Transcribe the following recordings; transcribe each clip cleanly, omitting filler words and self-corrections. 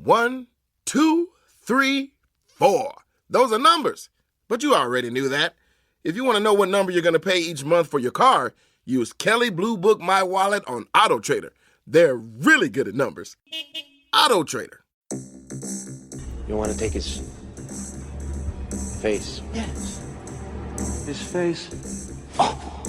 1, 2, 3, 4. Those are numbers, but you already knew that. If you want to know what number you're going to pay each month for your car, use Kelly Blue Book My Wallet on Auto Trader. They're really good at numbers. Auto Trader. You want to take his face? Yes. His face. Oh.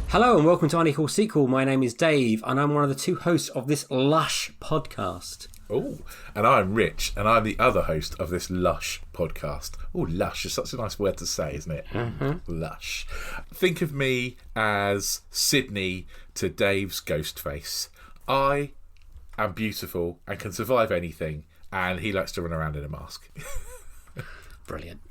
Hello and welcome to Unequal Sequel. My name is Dave and I'm one of the two hosts of this lush podcast. Oh, and I'm Rich and I'm the other host of this lush podcast. Oh, lush is such a nice word to say, isn't it? Mm-hmm. Lush. Think of me as Sydney to Dave's Ghostface. I am beautiful and can survive anything, and he likes to run around in a mask. Brilliant.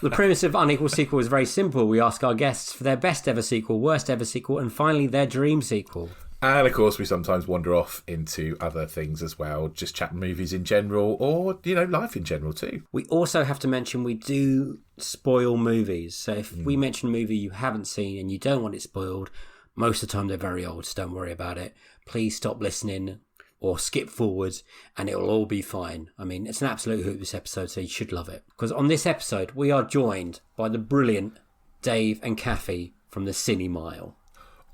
The premise of Unequal Sequel is very simple. We ask our guests for their best ever sequel, worst ever sequel, and finally their dream sequel. And of course, we sometimes wander off into other things as well, just chat movies in general, or, you know, life in general too. We also have to mention we do spoil movies. So if we mention a movie you haven't seen and you don't want it spoiled, most of the time they're very old, so don't worry about it. Please stop listening or skip forward and it'll all be fine. I mean, it's an absolute hoot, this episode, so you should love it. Because on this episode, we are joined by the brilliant Dave and Cathy from the Cinemile.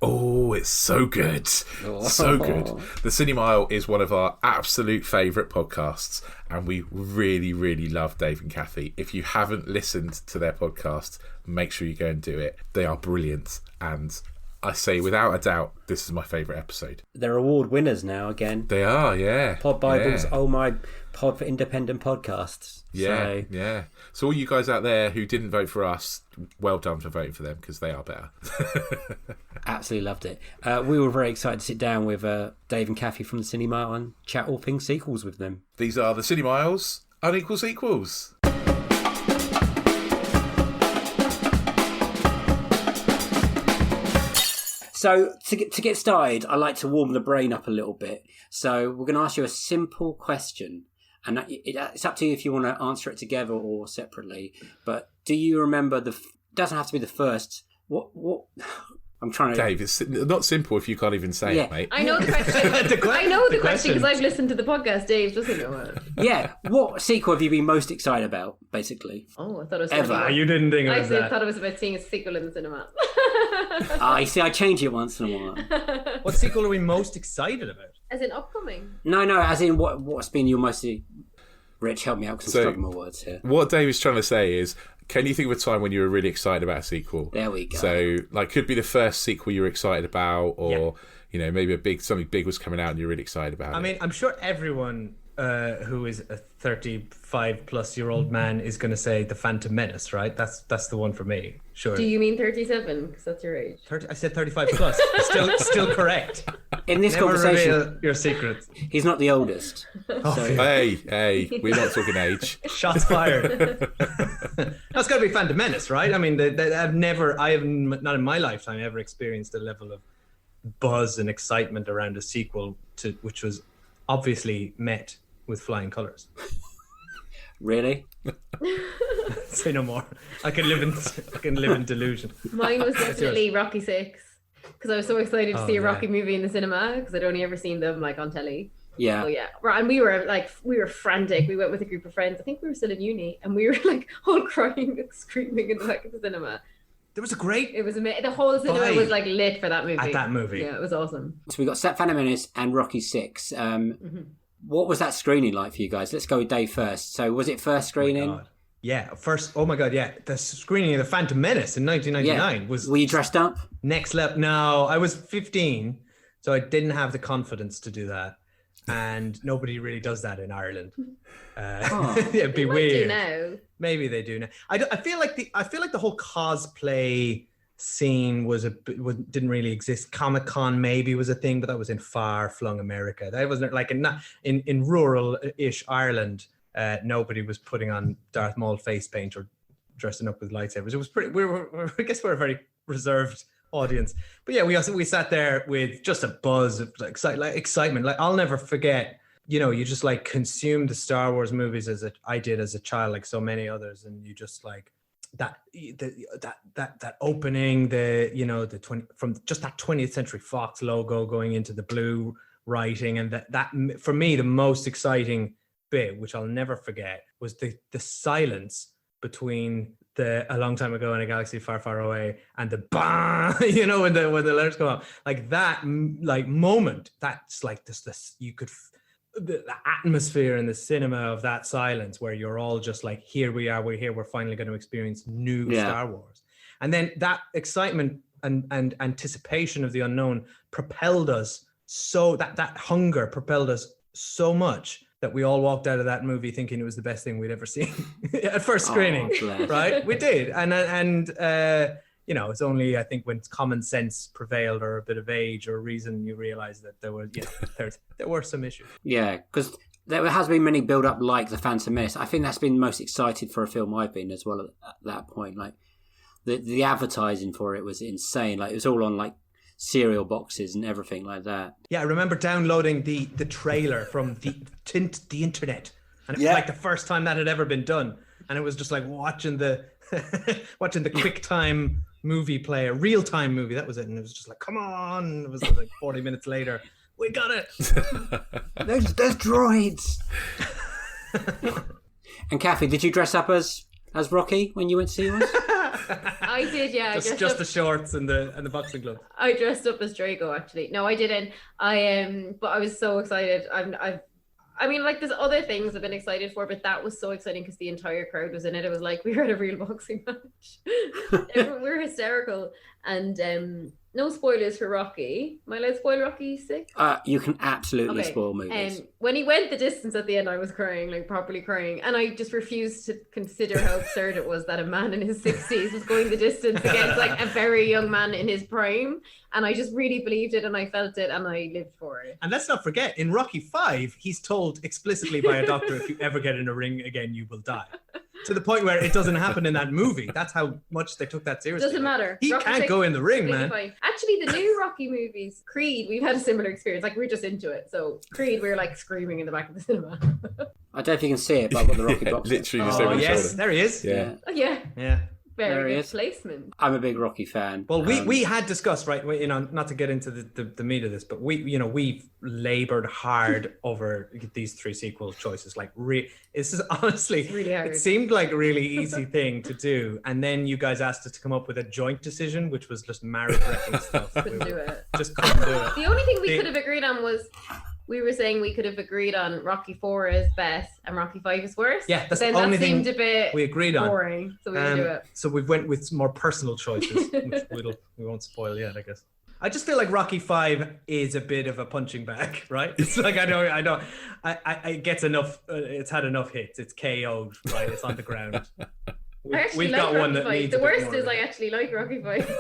Oh, it's so good. So good. The Cinemile is one of our absolute favourite podcasts, and we really, really love Dave and Cathy. If you haven't listened to their podcast, make sure you go and do it. They are brilliant, and I say without a doubt, this is my favourite episode. They're award winners now again. They are, yeah. Pod Bibles, yeah. Oh my pod for independent podcasts. Yeah, yeah. So all you guys out there who didn't vote for us, well done for voting for them, because they are better. Absolutely loved it. We were very excited to sit down with Dave and Cathy from the Cinemile and chat all things sequels with them. These are the Cinemile's Unequal Sequels. So to get started, I like to warm the brain up a little bit. So we're going to ask you a simple question. And it's up to you if you want to answer it together or separately. But do you remember it doesn't have to be the first. What I'm trying to... Dave, it's not simple if you can't even say it, mate. I know the question. I know the question because I've listened to the podcast. Dave doesn't know it. Yeah. What sequel have you been most excited about, basically? Oh, I thought it was... Ever. You didn't think it was that. I thought it was about seeing a sequel in the cinema. You see, I change it once in a while. What sequel are we most excited about? As in upcoming? No, as in what's been your most... Rich, help me out because I'm struggling with words here. What Dave is trying to say is, can you think of a time when you were really excited about a sequel? There we go. So, like, could be the first sequel you were excited about, or you know, maybe something big was coming out and you're really excited about it. I mean, I'm sure everyone who is a 35-plus-year-old man is going to say The Phantom Menace, right? That's the one for me. Sure. Do you mean 37? Because that's your age. 30, I said 35 plus. Still correct. In this Never conversation, reveal your secrets. he's not the oldest. So. Hey, we're not talking age. Shots fired. That's got to be Phantom Menace, right? I mean, I have not in my lifetime ever experienced a level of buzz and excitement around a sequel to which was obviously met with flying colours. Really? Say no more. I can live in delusion. Mine was definitely Rocky 6 because I was so excited to see a Rocky movie in the cinema because I'd only ever seen them like on telly. Yeah. Oh yeah. And we were frantic. We went with a group of friends. I think we were still in uni, and we were like all crying and screaming in the back of the cinema. There was a great... It was amazing. The whole cinema was like lit for that movie. At that movie. Yeah, it was awesome. So we got Phantom Menace and Rocky 6. What was that screening like for you guys? Let's go with Dave first. So was it first screening? Oh yeah, first. Oh my god, yeah. The screening of The Phantom Menace in 1999 was... Were you dressed up? Next level. No, I was 15, so I didn't have the confidence to do that. And nobody really does that in Ireland. It'd be weird. Now. Maybe they do now. I feel like the whole cosplay scene didn't really exist. Comic-Con maybe was a thing, but that was in far-flung America. That wasn't like in rural-ish Ireland. Nobody was putting on Darth Maul face paint or dressing up with lightsabers. It was pretty. I guess we're a very reserved audience. But yeah, we sat there with just a buzz of excitement. Like I'll never forget you just like consume the Star Wars movies I did as a child, like so many others, and you just like that opening, the 20 from just that 20th Century Fox logo going into the blue writing, and that for me the most exciting bit, which I'll never forget, was the silence between the A Long Time Ago in a Galaxy Far, Far Away and the bang, when the letters come out, like that, like moment. That's like this you could. The atmosphere in the cinema of that silence, where you're all just like, here we are, we're here, we're finally going to experience new Star Wars. And then that excitement and anticipation of the unknown propelled us, so that hunger propelled us so much that we all walked out of that movie thinking it was the best thing we'd ever seen at first screening. Right? We did. And it's only, I think, when common sense prevailed, or a bit of age or reason, you realize that there were some issues. Yeah, because there has been many build-up like The Phantom Menace. I think that's been most excited for a film I've been as well at that point. Like the advertising for it was insane. Like it was all on like cereal boxes and everything like that. Yeah, I remember downloading the trailer from the internet, and it was like the first time that had ever been done, and it was just like watching the QuickTime movie player, real-time movie, that was it, and it was just like, come on. It was like 40 minutes later, we got it. there's droids. And Cathy, did you dress up as Rocky when you went to see us? I did, yeah. Just the shorts and the boxing gloves. I dressed up as Drago, actually. No, I didn't. But I was so excited. I mean, like, there's other things I've been excited for, but that was so exciting because the entire crowd was in it. It was like we were at a real boxing match. We were hysterical. And no spoilers for Rocky. Am I allowed to spoil Rocky 6? You can absolutely spoil movies. When he went the distance at the end, I was crying, like properly crying. And I just refused to consider how absurd it was that a man in his 60s was going the distance against like a very young man in his prime. And I just really believed it, and I felt it, and I lived for it. And let's not forget, in Rocky 5, he's told explicitly by a doctor, if you ever get in a ring again, you will die. To the point where it doesn't happen in that movie. That's how much they took that seriously. Doesn't matter. He Rocky can't go in the ring, man. Fine. Actually, the new Rocky movies, Creed, we've had a similar experience. Like, we're just into it. So, Creed, we're like screaming in the back of the cinema. I don't know if you can see it, but I've got the Rocky box. Literally just over the shoulder. There he is. Yeah. Oh, yeah. Yeah. Very good placement. I'm a big Rocky fan. Well, we had discussed, right, not to get into the meat of this, but we've labored hard over these 3 sequel choices. Like, this is honestly, it's really hard. It seemed like a really easy thing to do. And then you guys asked us to come up with a joint decision, which was just marriage-wrecking stuff. Couldn't do it. Just couldn't do it. The only thing we could have agreed on was, we were saying we could have agreed on Rocky 4 is best and Rocky 5 is worst. Yeah, that's then the only that seemed thing a bit we agreed on. Boring, so we didn't do it. So we went with more personal choices, which we won't spoil yet, I guess. I just feel like Rocky 5 is a bit of a punching bag, right? It's like it gets enough. It's had enough hits. It's KO'd, right? It's on the ground. We've got one that needs the worst is I actually like Rocky 5.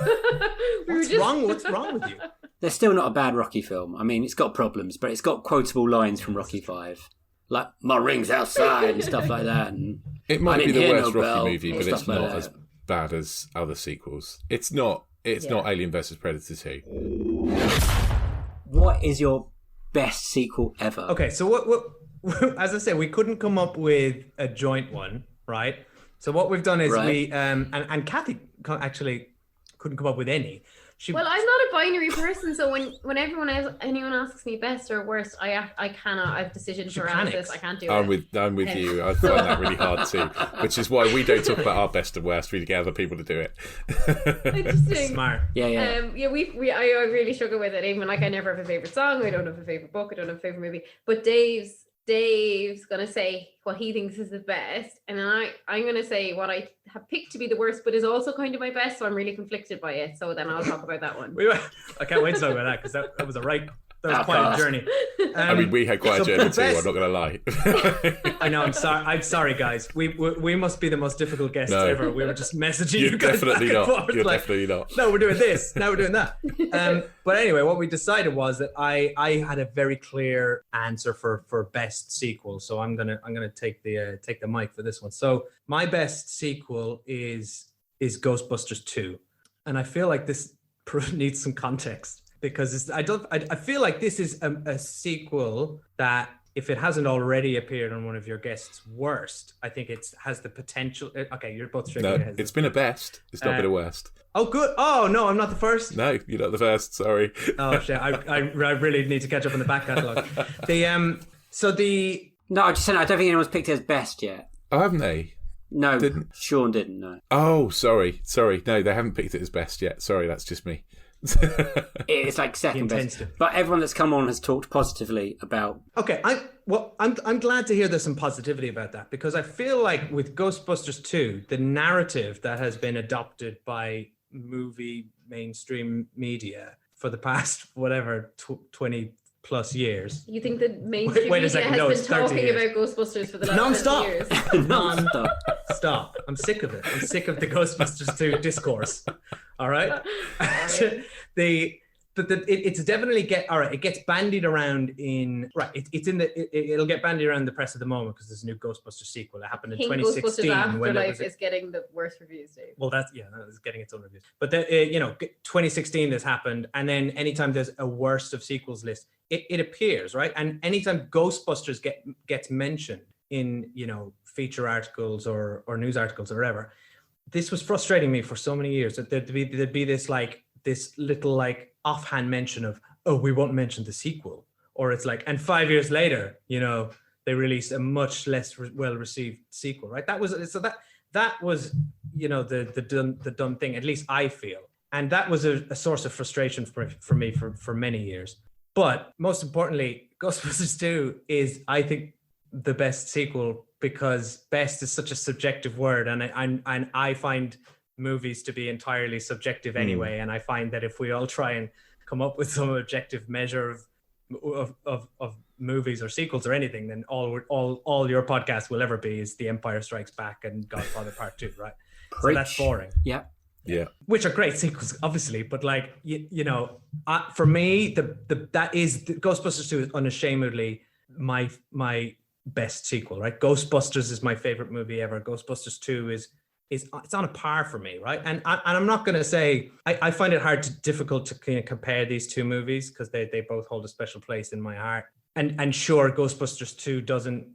What's wrong with you? There's still not a bad Rocky film. I mean, it's got problems, but it's got quotable lines from Rocky 5. Like, my ring's outside and stuff like that. And it might be the worst Rocky movie, but it's like not as bad as other sequels. It's not Alien vs. Predator 2. What is your best sequel ever? Okay, so what as I said, we couldn't come up with a joint one, right? So what we've done is we and Cathy actually couldn't come up with any. Well, I'm not a binary person, so when anyone asks me best or worst, I cannot. I have decision paralysis. I can't do it. I'm with you. I find that really hard too, which is why we don't talk about our best and worst. We get other people to do it. Interesting. Smart. Yeah. I really struggle with it. Even like, I never have a favorite song. I don't have a favorite book. I don't have a favorite movie. But Dave's gonna say what he thinks is the best, and then I'm gonna say what I have picked to be the worst, but is also kind of my best. So I'm really conflicted by it. So then I'll talk about that one. I can't wait to talk about that, because that was quite a journey. I mean, we had quite a journey too. I'm not gonna lie. I know. I'm sorry, guys. We must be the most difficult guests ever. We were just messaging you guys. Definitely not. You're definitely not. No, we're doing this. Now we're doing that. But anyway, what we decided was that I had a very clear answer for best sequel. So I'm gonna take the mic for this one. So my best sequel is Ghostbusters 2, and I feel like this needs some context, because I feel like this is a sequel that if it hasn't already appeared on one of your guests' worst, I think it has the potential. Okay, you're both shaking your No, heads. it's been a best. It's not been a worst. Oh, good. Oh, no, I'm not the first. No, you're not the first. Sorry. Oh, shit. I really need to catch up on the back catalogue. No, I just said I don't think anyone's picked it as best yet. Oh, haven't they? No, Didn't. Sean didn't. No, Oh, sorry. No, they haven't picked it as best yet. Sorry, that's just me. it's like second intends best. to. But everyone that's come on has talked positively about. Okay, I'm glad to hear there's some positivity about that, because I feel like with Ghostbusters 2, the narrative that has been adopted by movie mainstream media for the past 20 plus years. You think that mainstream Wait a media second, has no, been it's 30 talking years. about Ghostbusters for the last Non-stop. 20 years? Non-stop. Stop. I'm sick of it. I'm sick of the Ghostbusters 2 discourse. All right? It's definitely it gets bandied around in, right, it'll get bandied around the press at the moment because there's a new Ghostbusters sequel. It happened in 2016. Ghostbusters Afterlife it is getting the worst reviews, Dave. Well, that is getting its own reviews. But 2016 this happened, and then anytime there's a worst of sequels list, it appears, right? And anytime Ghostbusters gets mentioned in feature articles or news articles or whatever, this was frustrating me for so many years that there'd be this little offhand mention of, oh, we won't mention the sequel, or it's like, and 5 years later, they released a much less well received sequel, right? That was the dumb thing, at least I feel, and that was a source of frustration for me for many years. But most importantly, Ghostbusters 2 is, I think, the best sequel, because best is such a subjective word, and I find movies to be entirely subjective anyway. And I find that if we all try and come up with some objective measure of movies or sequels or anything, then all your podcast will ever be is The Empire Strikes Back and Godfather Part 2, right? So that's boring. Yeah. Yeah. Which are great sequels, obviously, but for me, Ghostbusters 2 is unashamedly my best sequel, right? Ghostbusters is my favorite movie ever. Ghostbusters 2 is it's on a par for me, right? And I'm not going to say, I find it difficult to kind of compare these two movies because they both hold a special place in my heart. And sure, Ghostbusters 2 doesn't,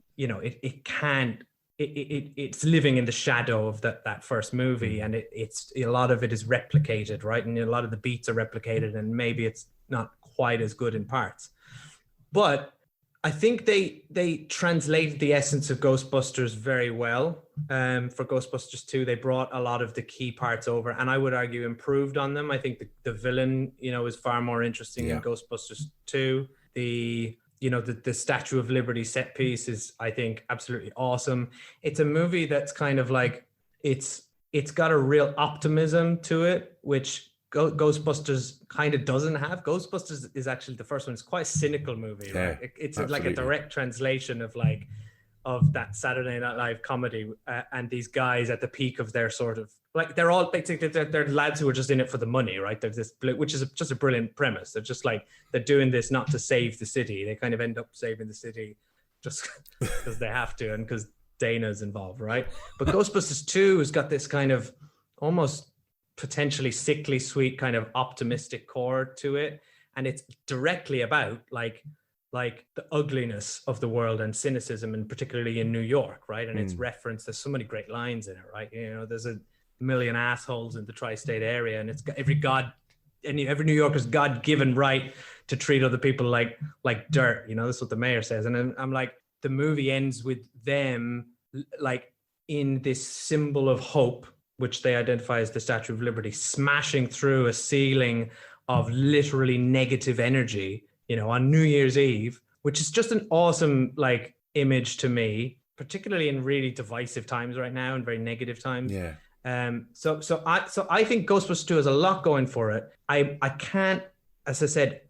it's living in the shadow of that first movie, and it's a lot of it is replicated, right? And a lot of the beats are replicated, and maybe it's not quite as good in parts. But I think they translated the essence of Ghostbusters very well. For Ghostbusters 2, they brought a lot of the key parts over, and I would argue improved on them. I think the villain, is far more interesting in Ghostbusters 2. The Statue of Liberty set piece is, I think, absolutely awesome. It's a movie that's kind of like, it's got a real optimism to it, which Ghostbusters kind of doesn't have. Ghostbusters is actually the first one. It's quite a cynical movie, right? It's like a direct translation of that Saturday Night Live comedy, and these guys at the peak of their sort of, they're all basically they're lads who are just in it for the money, right? There's this, which is just a brilliant premise. They're just they're doing this not to save the city. They kind of end up saving the city just because they have to, and because Dana's involved, right? But Ghostbusters 2 has got this kind of almost potentially sickly sweet kind of optimistic core to it, and it's directly about like the ugliness of the world and cynicism, and particularly in New York, right? And it's referenced, there's so many great lines in it, right? There's a million assholes in the tri-state area, and it's got every New Yorker's God-given right to treat other people like dirt. That's what the mayor says. And I'm like, the movie ends with them in this symbol of hope, which they identify as the Statue of Liberty, smashing through a ceiling of literally negative energy, on New Year's Eve, which is just an awesome image to me, particularly in really divisive times right now and very negative times. Yeah. So I think Ghostbusters 2 has a lot going for it. I can't, as I said,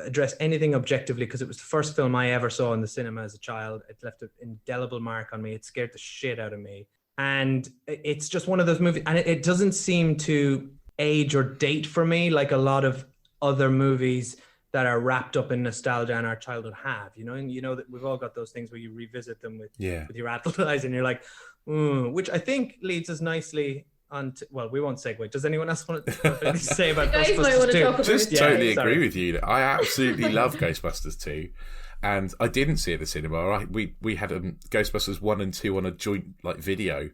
address anything objectively because it was the first film I ever saw in the cinema as a child. It left an indelible mark on me. It scared the shit out of me. And it's just one of those movies, and it doesn't seem to age or date for me like a lot of other movies that are wrapped up in nostalgia and our childhood have, and that we've all got those things where you revisit them with your adult eyes, and you're like, which I think leads us nicely on to, well, we won't segue. Does anyone else want to say about Ghostbusters 2? Just totally agree with you. I absolutely love Ghostbusters 2. And I didn't see it at the cinema. We had Ghostbusters 1 and 2 on a joint like video.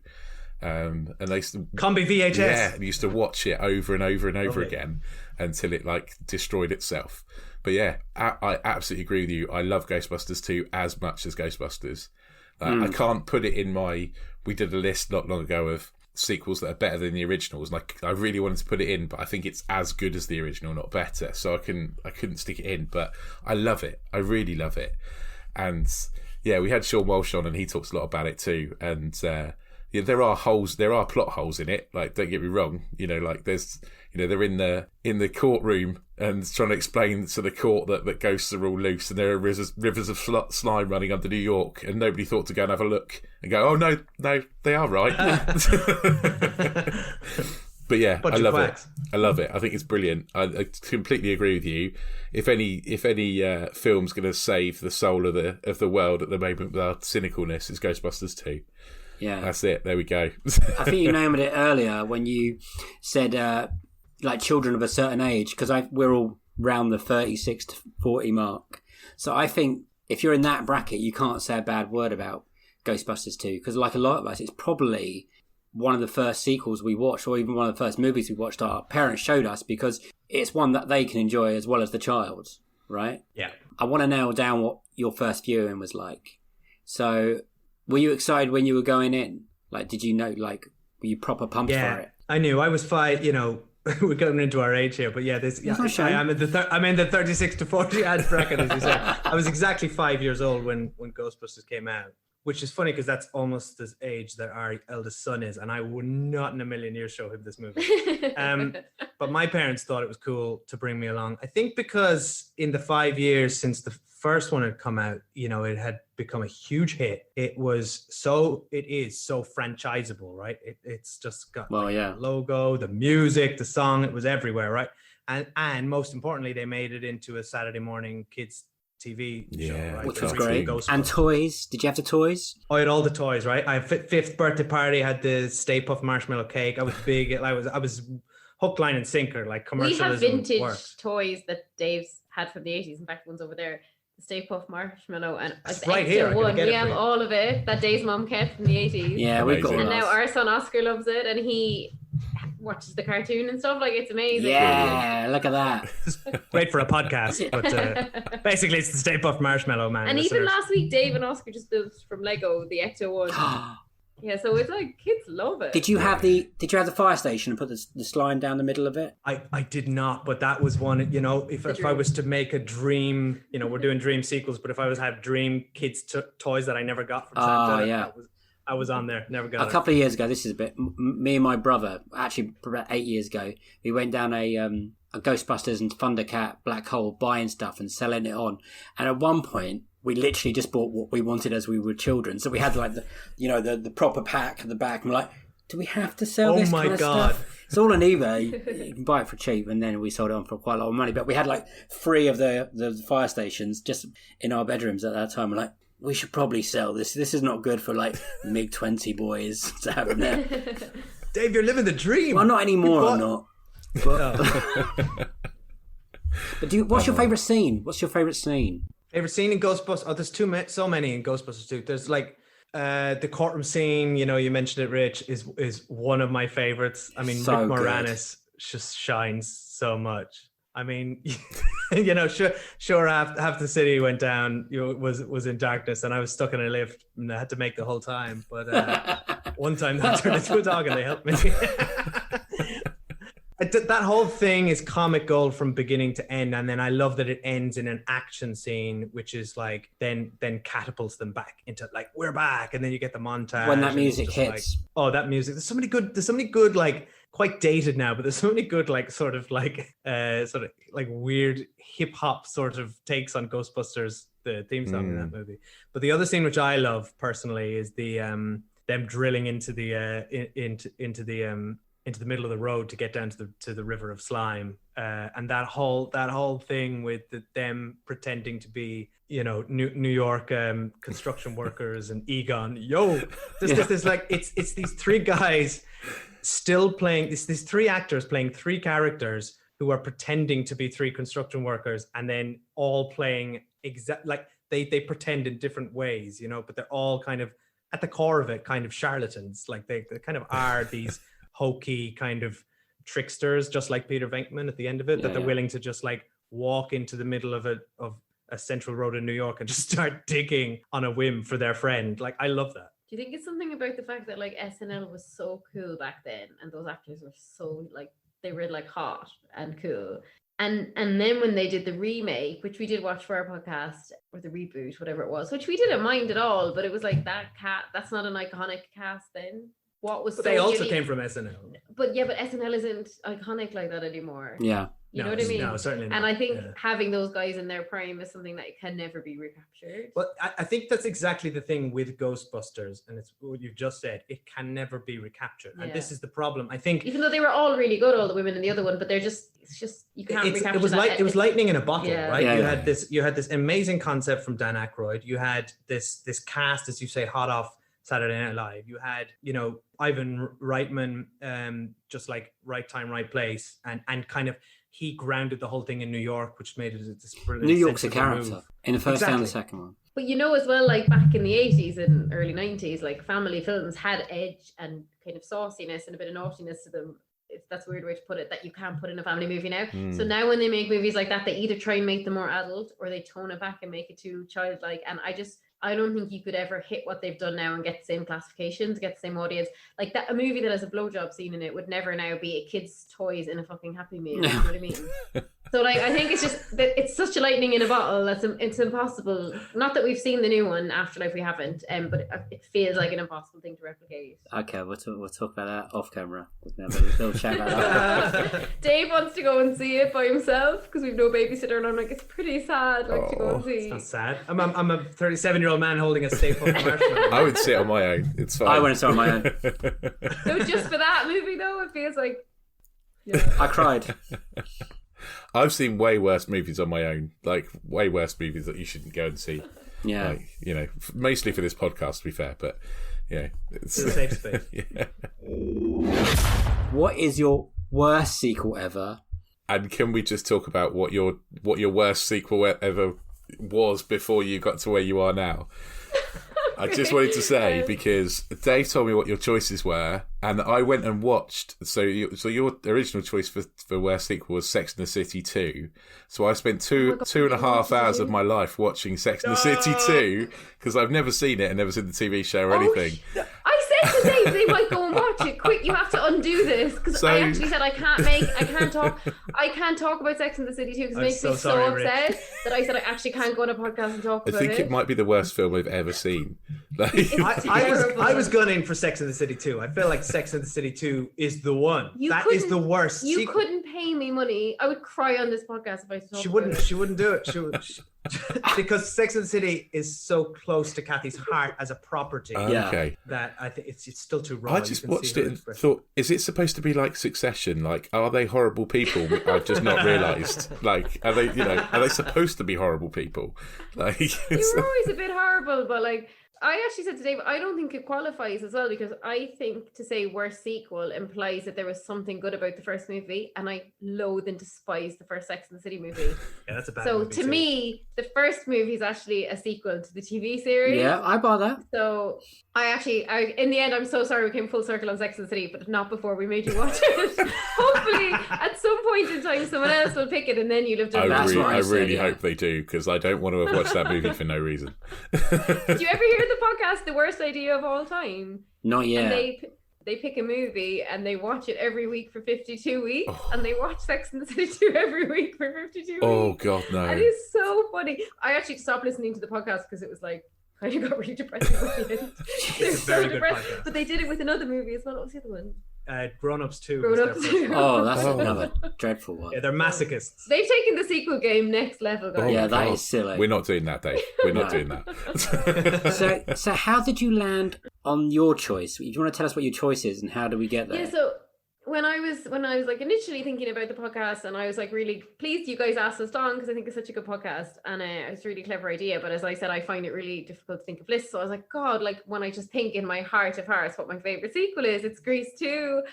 And they used to, Combi VHS. Yeah, and used to watch it over and over and over Lovely. again until it like destroyed itself. But yeah, I absolutely agree with you. I love Ghostbusters 2 as much as Ghostbusters. I can't put it in my... We did a list not long ago of sequels that are better than the originals. Like I really wanted to put it in, but I think it's as good as the original, not better. So I couldn't stick it in, but I love it. I really love it. And yeah, we had Sean Walsh on, and he talks a lot about it too. And yeah, there are plot holes in it. Like, don't get me wrong. Like there's, they're in the courtroom and trying to explain to the court that ghosts are all loose, and there are rivers of slime running under New York, and nobody thought to go and have a look and go, oh no, they are right. But yeah, I love it. I love it. I think it's brilliant. I completely agree with you. If any film's going to save the soul of the world at the moment with our cynicalness, it's Ghostbusters 2. Yeah, that's it. There we go. I think you named it earlier when you said like children of a certain age, because we're all round the 36 to 40 mark. So I think if you're in that bracket, you can't say a bad word about Ghostbusters 2, because like a lot of us, it's probably one of the first sequels we watched, or even one of the first movies we watched our parents showed us, because it's one that they can enjoy as well as the child, right? Yeah. I want to nail down what your first viewing was like. So were you excited when you were going in? Like, did you know, like, were you proper pumped for it? I knew. I was 5, we're going into our age here, but yeah, I'm in the 36 to 40 age bracket, as you said. I was exactly 5 years old when Ghostbusters came out, which is funny because that's almost the age that our eldest son is, and I would not in a million years show him this movie. But my parents thought it was cool to bring me along. I think because in the 5 years since the first one had come out, it had become a huge hit. It is so franchisable, right? It's just got the logo, the music, the song. It was everywhere, right? And most importantly, they made it into a Saturday morning kids TV show, right? Which was great. And toys. Did you have the toys? I had all the toys, right? I fifth birthday party, had the Stay Puft Marshmallow Cake. I was big. I was hook, line, and sinker, like commercialism. We have vintage worked. toys that Dave's had from the 80s. In fact, one's over there. The Stay Puft Marshmallow, and it's right here. One. We have all of it that Dave's mom kept from the 80s. Yeah, we've got. And now our son Oscar loves it, and he watches the cartoon and stuff. Like, it's amazing. Yeah, look at that. Great for a podcast, but basically it's the Stay Puft Marshmallow Man. And even last week, Dave and Oscar just built from Lego the Ecto-1. Yeah, so it's like kids love it. Did you have the fire station and put the slime down the middle of it? I did not, but that was one. If I was to make a dream, we're doing dream sequels, but if I was to have dream kids toys that I never got from Santa, I was on there, never got it. A couple of years ago, this is a bit. Me and my brother, actually about 8 years ago, we went down a Ghostbusters and Thundercat black hole, buying stuff and selling it on, and at one point, we literally just bought what we wanted as we were children. So we had like the proper pack at the back. And we're like, do we have to sell this kind of stuff? It's all on eBay. You can buy it for cheap. And then we sold it on for quite a lot of money. But we had like 3 of the fire stations just in our bedrooms at that time. We're like, we should probably sell this. This is not good for like MiG-20 boys to have in there. Dave, you're living the dream. Well, not anymore. I'm not. But, but what's your favourite scene? What's your favourite scene? Favorite scene in Ghostbusters? Oh, there's so many in Ghostbusters 2. There's like the courtroom scene. You mentioned it, Rich. Is one of my favorites. I mean, Rick Moranis just shines so much. I mean, sure. Half the city went down. Was in darkness, and I was stuck in a lift, and I had to make the whole time. But one time that turned into a dog, and they helped me. That whole thing is comic gold from beginning to end, and then I love that it ends in an action scene, which is like then catapults them back into like we're back, and then you get the montage when that music hits. Like, that music! There's so many good like quite dated now, but there's so many good like sort of like weird hip hop sort of takes on Ghostbusters, the theme song in that movie. But the other scene which I love personally is the them drilling into the middle of the road to get down to the river of slime, and that whole thing with them pretending to be New York construction workers and Egon. There's like it's these 3 guys still playing these 3 actors playing 3 characters who are pretending to be 3 construction workers, and then all playing they pretend in different ways, you know, but they're all kind of at the core of it, kind of charlatans. Like they kind of are these hokey kind of tricksters, just like Peter Venkman at the end of it, that they're willing to just like walk into the middle of a central road in New York and just start digging on a whim for their friend. Like, I love that. Do you think it's something about the fact that like SNL was so cool back then, and those actors were so like, they were like hot and cool, and then when they did the remake, which we did watch for our podcast, or the reboot, whatever it was, which we didn't mind at all, but it was like that's not an iconic cast then. What was But so they also unique- came from SNL. But yeah, but SNL isn't iconic like that anymore. Yeah. You know what I mean? No, certainly not. And I think having those guys in their prime is something that can never be recaptured. Well, I think that's exactly the thing with Ghostbusters, and it's what you've just said. It can never be recaptured, and this is the problem. I think, even though they were all really good, all the women in the other one, but it's just you can't recapture it was that. like it was lightning in a bottle, right? Yeah, You had this amazing concept from Dan Aykroyd. You had this cast, as you say, hot off Saturday Night Live. You had, you know, Ivan Reitman, just like right time, right place, and kind of he grounded the whole thing in New York, which made it this brilliant. New York's a sensible character move. in the first and the Exactly. second one. But you know as well, like back in the 80s and early 90s, like family films had edge and kind of sauciness and a bit of naughtiness to them. If that's a weird way to put it, that you can't put in a family movie now. So now when they make movies like that, they either try and make them more adult or they tone it back and make it too childlike. And I don't think you could ever hit what they've done now and get the same classifications, get the same audience. Like that, a movie that has a blowjob scene in it would never now be a kid's toys in a fucking Happy Meal. You know what I mean? So like, I think it's just that it's such a lightning in a bottle that's it's impossible. Not that we've seen the new one, Afterlife, we haven't, but it feels like an impossible thing to replicate. Okay, we'll talk about that off camera. We can have a little chat about that. Dave wants to go and see it by himself because we've no babysitter, and I'm like, it's pretty sad, like to go and see. It's not sad. I'm a 37-year-old man holding a staple marshmallow. I would sit on my own. It's fine. I went and saw it on my own. So just for that movie though, it feels like I cried. I've seen way worse movies on my own, like way worse movies that you shouldn't go and see. Yeah. Like, you know, mostly for this podcast, to be fair, but yeah, it's a safe space. Yeah. What is your worst sequel ever? And can we just talk about what your worst sequel ever was before you got to where you are now? I just wanted to say, because Dave told me what your choices were, and I went and watched. So your original choice for worst sequel was Sex and the City 2. So I spent two and a half hours of my life watching Sex and the City 2 because I've never seen it and never seen the TV show or anything. I said to Dave they might go and watch it. Quick, you have to undo this because I actually said I can't talk about Sex and the City 2 because it makes me so upset that I said I actually can't go on a podcast and talk about it. I think it might be the worst film I've ever seen. Like, I was gunning for Sex and the City 2. I feel like Sex and the City 2 is the one. That is the worst. You couldn't pay me money. I would cry on this podcast if I talked about it. She wouldn't do it. Because Sex and the City is so close to Cathy's heart as a property. Okay. That I think it's still too raw. I just watched it and thought, is it supposed to be like Succession? Like, are they horrible people? I've just not realised. Like, are they supposed to be horrible people? Like, You were always a bit horrible, but like, I actually said to Dave, I don't think it qualifies as well because I think to say worst sequel implies that there was something good about the first movie, and I loathe and despise the first Sex and the City movie. Yeah, that's a bad So movie to too. me, the first movie is actually a sequel to the TV series. Yeah, I buy that. So in the end, I'm so sorry we came full circle on Sex and the City, but not before we made you watch it. Hopefully, at some point in time, someone else will pick it, and then you'll have done that. I really hope they do, because I don't want to have watched that movie for no reason. Did you ever hear the podcast, The Worst Idea of All Time? Not yet. And they pick a movie and they watch it every week for 52 weeks, and they watch Sex and the City 2 every week for 52 weeks. Oh God, no! And it's so funny. I actually stopped listening to the podcast because it was like kind of got really depressing at the end. It's a very good podcast. But they did it with another movie as well. What was the other one? Grown Ups 2. Grown Ups 2. Oh, that's another dreadful one. Yeah, they're masochists. They've taken the sequel game next level, guys. Yeah, that is silly. We're not doing that, Dave. We're not doing that. So how did you land on your choice? Do you want to tell us what your choice is and how do we get there? Yeah, so when I was like initially thinking about the podcast, and I was like really pleased you guys asked us on because I think it's such a good podcast, and it's a really clever idea. But as I said, I find it really difficult to think of lists. So I was like, God, like when I just think in my heart of hearts what my favorite sequel is, it's Grease 2.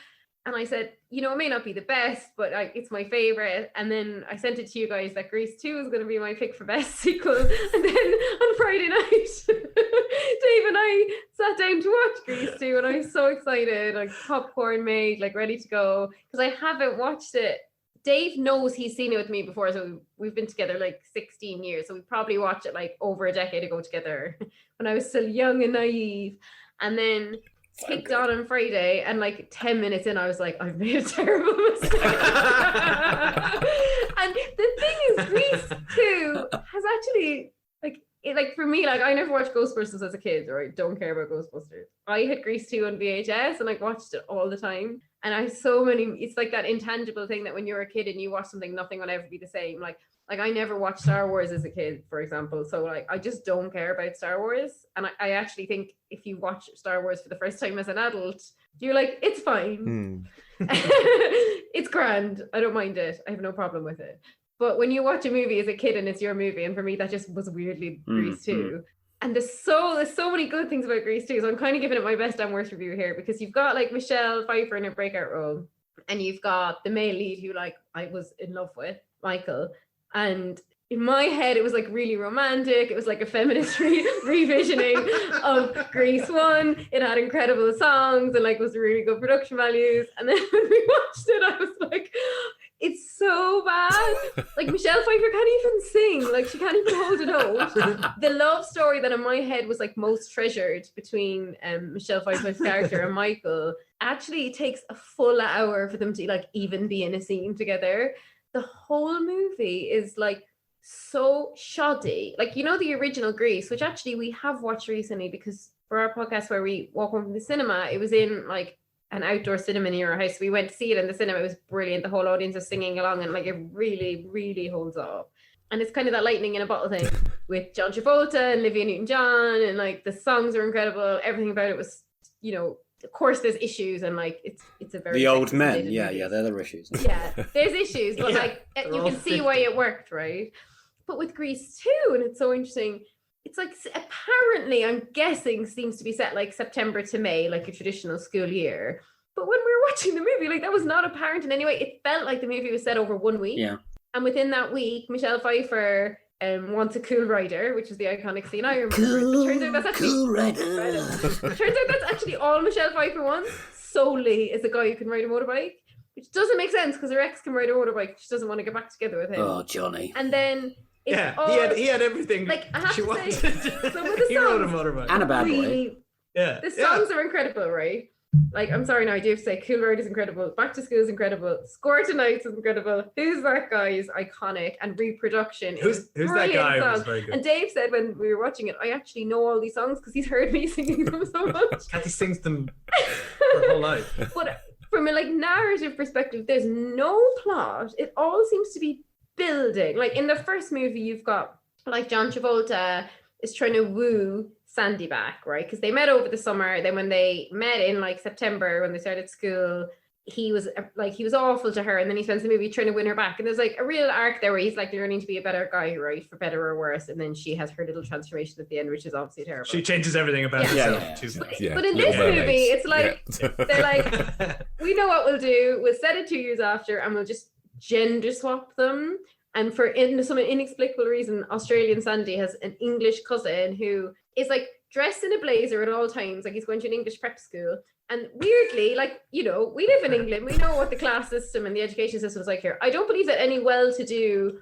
And I said, you know, it may not be the best, but it's my favorite. And then I sent it to you guys that Grease 2 is going to be my pick for best sequel. And then on Friday night, Dave and I sat down to watch Grease 2, and I was so excited, like popcorn made, like ready to go, because I haven't watched it. Dave knows he's seen it with me before, so we've been together like 16 years. So we probably watched it like over a decade ago together when I was still young and naive. And then kicked on Friday, and like 10 minutes in I was like, I've made a terrible mistake. And the thing is, Grease 2 has actually like for me, like I never watched Ghostbusters as a kid, or I don't care about Ghostbusters. I had Grease 2 on VHS and like watched it all the time, and I have so many, it's like that intangible thing that when you're a kid and you watch something, nothing will ever be the same. Like I never watched Star Wars as a kid, for example. So like I just don't care about Star Wars. And I actually think if you watch Star Wars for the first time as an adult, you're like, it's fine. It's grand. I don't mind it. I have no problem with it. But when you watch a movie as a kid and it's your movie, and for me that just was weirdly Grease 2. And there's so many good things about Grease 2. So I'm kind of giving it my best and worst review here, because you've got like Michelle Pfeiffer in her breakout role, and you've got the male lead who like I was in love with, Michael. And in my head, it was like really romantic. It was like a feminist revisioning of Grease 1. It had incredible songs and like was really good production values. And then when we watched it, I was like, it's so bad. Like Michelle Pfeiffer can't even sing. Like she can't even hold a note. The love story that in my head was like most treasured between Michelle Pfeiffer's character and Michael actually takes a full hour for them to like even be in a scene together. The whole movie is like so shoddy. Like, you know, the original Grease, which actually we have watched recently, because for our podcast where we walk home from the cinema, it was in like an outdoor cinema near our house. So we went to see it in the cinema. It was brilliant. The whole audience was singing along, and like it really, really holds up. And it's kind of that lightning in a bottle thing with John Travolta and Olivia Newton-John, and like the songs are incredible. Everything about it was, you know, of course there's issues, and like it's a very the old men, yeah, they're the issues. Yeah, there's issues, but like you can see why it worked, right? But with Grease 2, and it's so interesting, it's like apparently, I'm guessing, seems to be set like September to May, like a traditional school year. But when we were watching the movie, like that was not apparent in any way. It felt like the movie was set over 1 week. Yeah. And within that week, Michelle Pfeiffer wants a cool rider, which is the iconic scene I remember. Cool, it turns out that's actually cool rider. Turns out that's actually all Michelle Pfeiffer wants solely is a guy who can ride a motorbike, which doesn't make sense because her ex can ride a motorbike. She doesn't want to get back together with him. Oh, Johnny. And then he had everything. Like I have she to wanted. say, some of the He rode a songs motorbike. And a bad boy. really, Yeah, the songs are incredible, right? Like, I'm sorry now, I do have to say, Cool Ride is incredible, Back to School is incredible, Score Tonight's is incredible, Who's That Guy is iconic, and Reproduction Who's that guy was very good. And Dave said when we were watching it, I actually know all these songs because he's heard me singing them so much. Cathy sings them her whole life. But from a like narrative perspective, there's no plot. It all seems to be building. Like in the first movie, you've got like John Travolta is trying to woo Sandy back, right? Because they met over the summer. Then when they met in like September when they started school, he was awful to her, and then he spends the movie trying to win her back. And there's like a real arc there where he's like learning to be a better guy, right, for better or worse. And then she has her little transformation at the end, which is obviously terrible. She changes everything about herself. But in this movie, it's like they're like, we know what we'll do. We'll set it 2 years after, and we'll just gender swap them. And for some inexplicable reason, Australian Sandy has an English cousin who is like dressed in a blazer at all times, like he's going to an English prep school. And weirdly, like, you know, we live in England, we know what the class system and the education system is like here. I don't believe that any well-to-do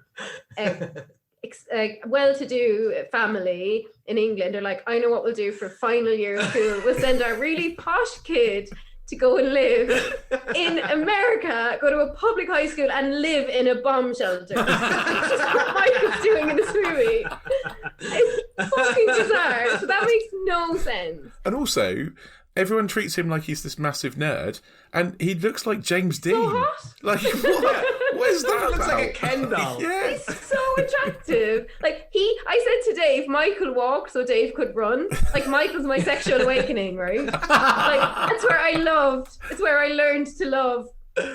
family in England are like, I know what we'll do for final year of school. We'll send our really posh kid to go and live in America, go to a public high school and live in a bomb shelter. Which is what Michael's doing in this movie. It's fucking bizarre. So that makes no sense. And also, everyone treats him like he's this massive nerd, and he looks like James Dean. So hot. Like, what is that? He looks about? like a Ken doll. Yeah. He's so attractive. Like I said to Dave, Michael walked so Dave could run. Like Michael's my sexual awakening, right? Like that's where I loved. It's where I learned to love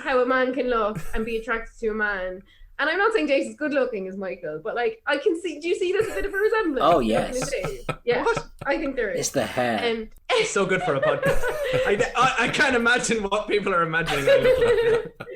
how a man can look and be attracted to a man. And I'm not saying Dave's as good looking as Michael, but like I can see. Do you see there's a bit of a resemblance? Oh yes. Yeah, what? I think there is. It's the hair. It's so good for a podcast. I can't imagine what people are imagining I look like.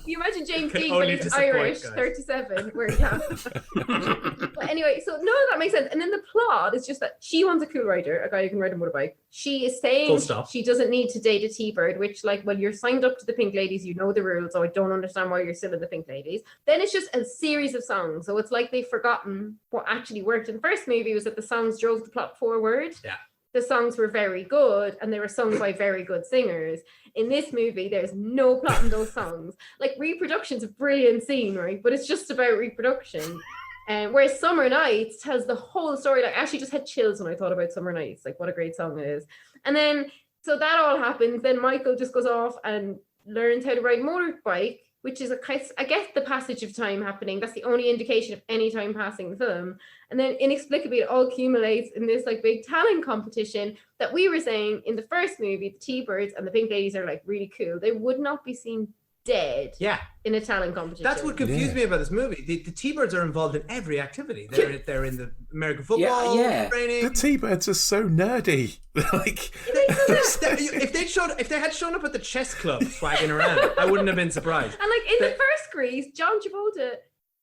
You imagine James Can Dean, only but he's disappoint, Irish, guys. 37, where he has. But anyway, so no, that makes sense. And then the plot is just that she wants a cool rider, a guy who can ride a motorbike. She is Full saying stop. she doesn't need to date a T-Bird, which, like, well, you're signed up to the Pink Ladies, you know the rules, so I don't understand why you're still in the Pink Ladies. Then it's just a series of songs. So it's like they've forgotten what actually worked in the first movie was that the songs drove the plot forward. Yeah. The songs were very good and they were sung by very good singers. In this movie, there's no plot in those songs. Like, reproduction's a brilliant scene, right? But it's just about reproduction. Whereas Summer Nights tells the whole story. Like, I actually just had chills when I thought about Summer Nights. Like, what a great song it is. And then, so that all happens. Then Michael just goes off and learns how to ride a motorbike, which is, I guess, the passage of time happening. That's the only indication of any time passing in the film. And then inexplicably, it all accumulates in this like big talent competition that we were saying in the first movie, the T-Birds and the Pink Ladies are like really cool. They would not be seen dead in a talent competition. That's what confused me about this movie. The T-Birds are involved in every activity. They're in the American football training. The T-Birds are so nerdy. Like, if they had shown up at the chess club swagging around, I wouldn't have been surprised. And like in the first Grease, John Travolta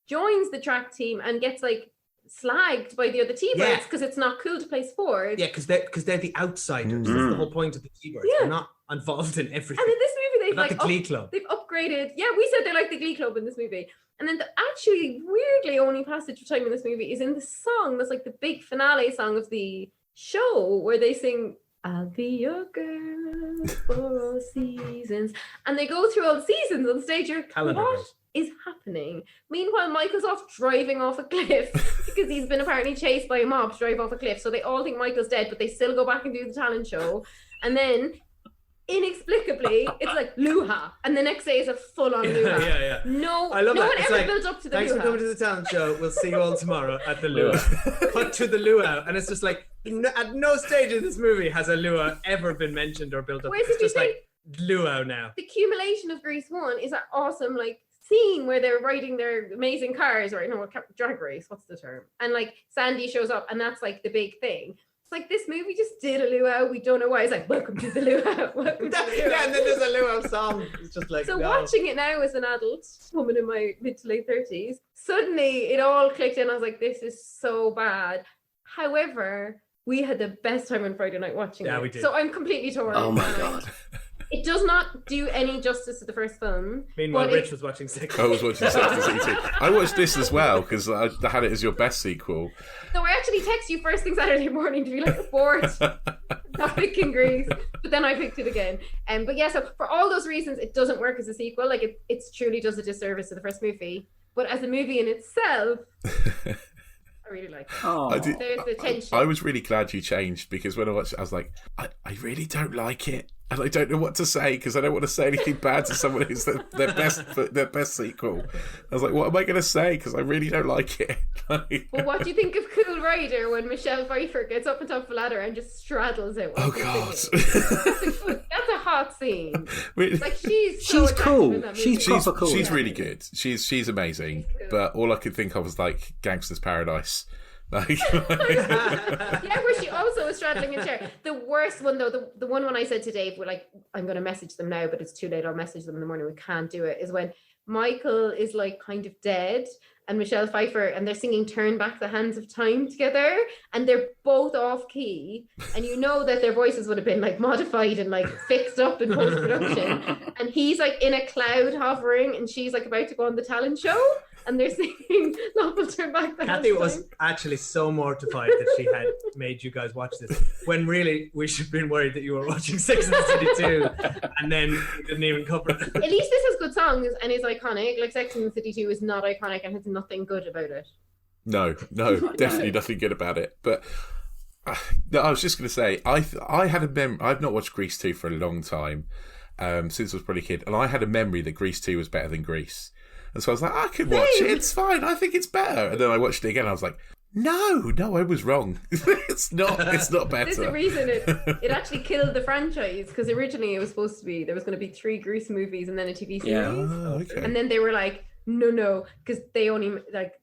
joins the track team and gets like slagged by the other T-Birds because it's not cool to play sport. Yeah, because they're the outsiders. That's the whole point of the T-Birds. They're not involved in everything. And in this movie, they've like like the Glee Club. They've upgraded. Yeah, we said they're like the Glee Club in this movie. And then the actually weirdly only passage of time in this movie is in the song that's like the big finale song of the show where they sing "I'll be your girl for all seasons," and they go through all the seasons on stage. You're Calendar what days. is happening? Meanwhile, Michael's off driving off a cliff because he's been apparently chased by a mob to drive off a cliff. So they all think Michael's dead, but they still go back and do the talent show. And then inexplicably, it's like Luha, and the next day is a full-on Luha. Yeah. No, I love no that. one It's ever like, built up to the thanks for Luha. coming to the talent show. We'll see you all tomorrow at the Luau. Cut to the Luau, and it's just like at no stage in this movie has a Luau ever been mentioned or built up. Whereas It's if you just think like Luau now. the accumulation of Grease 1 is that awesome like scene where they're riding their amazing cars, right? No, drag race. What's the term? And like Sandy shows up, and that's like the big thing. It's like this movie just did a luau. We don't know why. It's like, welcome to the luau. Welcome to the luau. Yeah, and then there's a Luau song. It's just like So no. watching it now as an adult woman in my mid to late 30s, suddenly it all clicked in. I was like, this is so bad. However, we had the best time on Friday night watching it. Yeah, we did. So I'm completely torn. Oh my And god. It does not do any justice to the first film. Meanwhile, but Rich was watching Six. I was watching Sex and the City too. I watched this as well because I had it as your best sequel. So I actually text you first thing Saturday morning to be like, abort, not picking Grease. But then I picked it again. But yeah, so for all those reasons, it doesn't work as a sequel. Like it truly does a disservice to the first movie. But as a movie in itself, I really like it. Oh. I did- There's the tension. I was really glad you changed because when I watched it, I was like, I really don't like it. And I don't know what to say because I don't want to say anything bad to someone who's their best sequel. I was like, what am I going to say? Because I really don't like it. But what do you think of Cool Rider when Michelle Pfeiffer gets up on top of a ladder and just straddles it? Oh, while she's God. singing? That's a hot scene. Like she's so She's attractive cool. in that movie. She's proper cool. She's Yeah. really good. She's amazing. cool. But all I could think of was like Gangster's Paradise. Like, Yeah, where she also was straddling a chair. The worst one though, the one when I said to Dave, we're like, I'm going to message them now, but it's too late. I'll message them in the morning. We can't do it. Is when Michael is like kind of dead and Michelle Pfeiffer and they're singing Turn Back the Hands of Time together and they're both off key and you know that their voices would have been like modified and like fixed up in post-production and he's like in a cloud hovering and she's like about to go on the talent show and they're singing Love Will Turn Back the Hands Cathy of was Time. actually so mortified that she had made you guys watch this when really we should have been worried that you were watching Sex and the City 2 and then we didn't even cover it. At least this has good songs and is iconic. Like Sex and the City 2 is not iconic and has nothing good about it. no, definitely nothing good about it. But no, I was just going to say, I had a memory. I've not watched Grease 2 for a long time, since I was probably a kid, and I had a memory that Grease 2 was better than Grease. And so I was like, I could watch it. It's fine. I think it's better. And then I watched it again. And I was like, no, I was wrong. It's not better. There's a reason it actually killed the franchise because originally it was supposed to be there was going to be 3 Grease movies and then a TV series. Yeah. Oh, okay. And then they were like, no, because they only like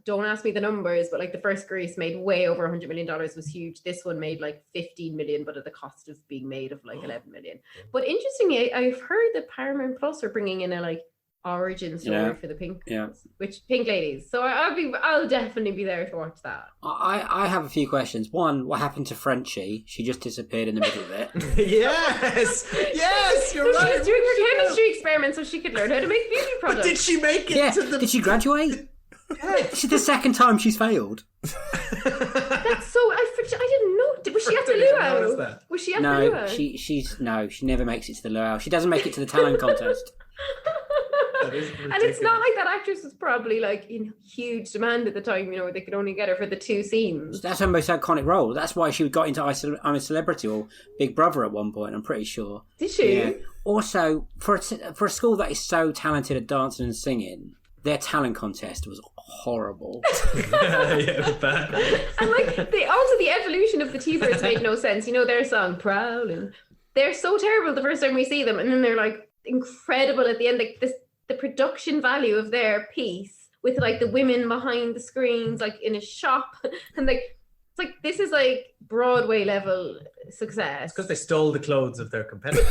don't ask me the numbers, but like the first Grease made way over $100 million, was huge. This one made like 15 million, but at the cost of being made of like 11 million. But interestingly, I've heard that Paramount Plus are bringing in a like origin story for the Pink Ladies. So I'll definitely be there to watch that. I have a few questions. One, what happened to Frenchie? She just disappeared in the middle of it. yes, you're so right. She was doing her chemistry experiment so she could learn how to make beauty products. Did she make it to the... Did she graduate? This is the second time she's failed. That's so... I didn't know. Was she at the luau? Was she at the luau? She never makes it to the luau. She doesn't make it to the talent contest. And it's not like that actress was probably like in huge demand at the time, you know, they could only get her for the 2 scenes. That's her most iconic role. That's why she got into I'm a Celebrity or Big Brother at one point, I'm pretty sure. Did she? Yeah. Also, for a school that is so talented at dancing and singing, their talent contest was horrible. It was bad. And like the evolution of the T-Birds made no sense. You know, their song Prowling. They're so terrible the first time we see them, and then they're like incredible at the end. Like the production value of their piece with like the women behind the screens, like in a shop, and like it's like this is like Broadway level success. Because they stole the clothes of their competitors.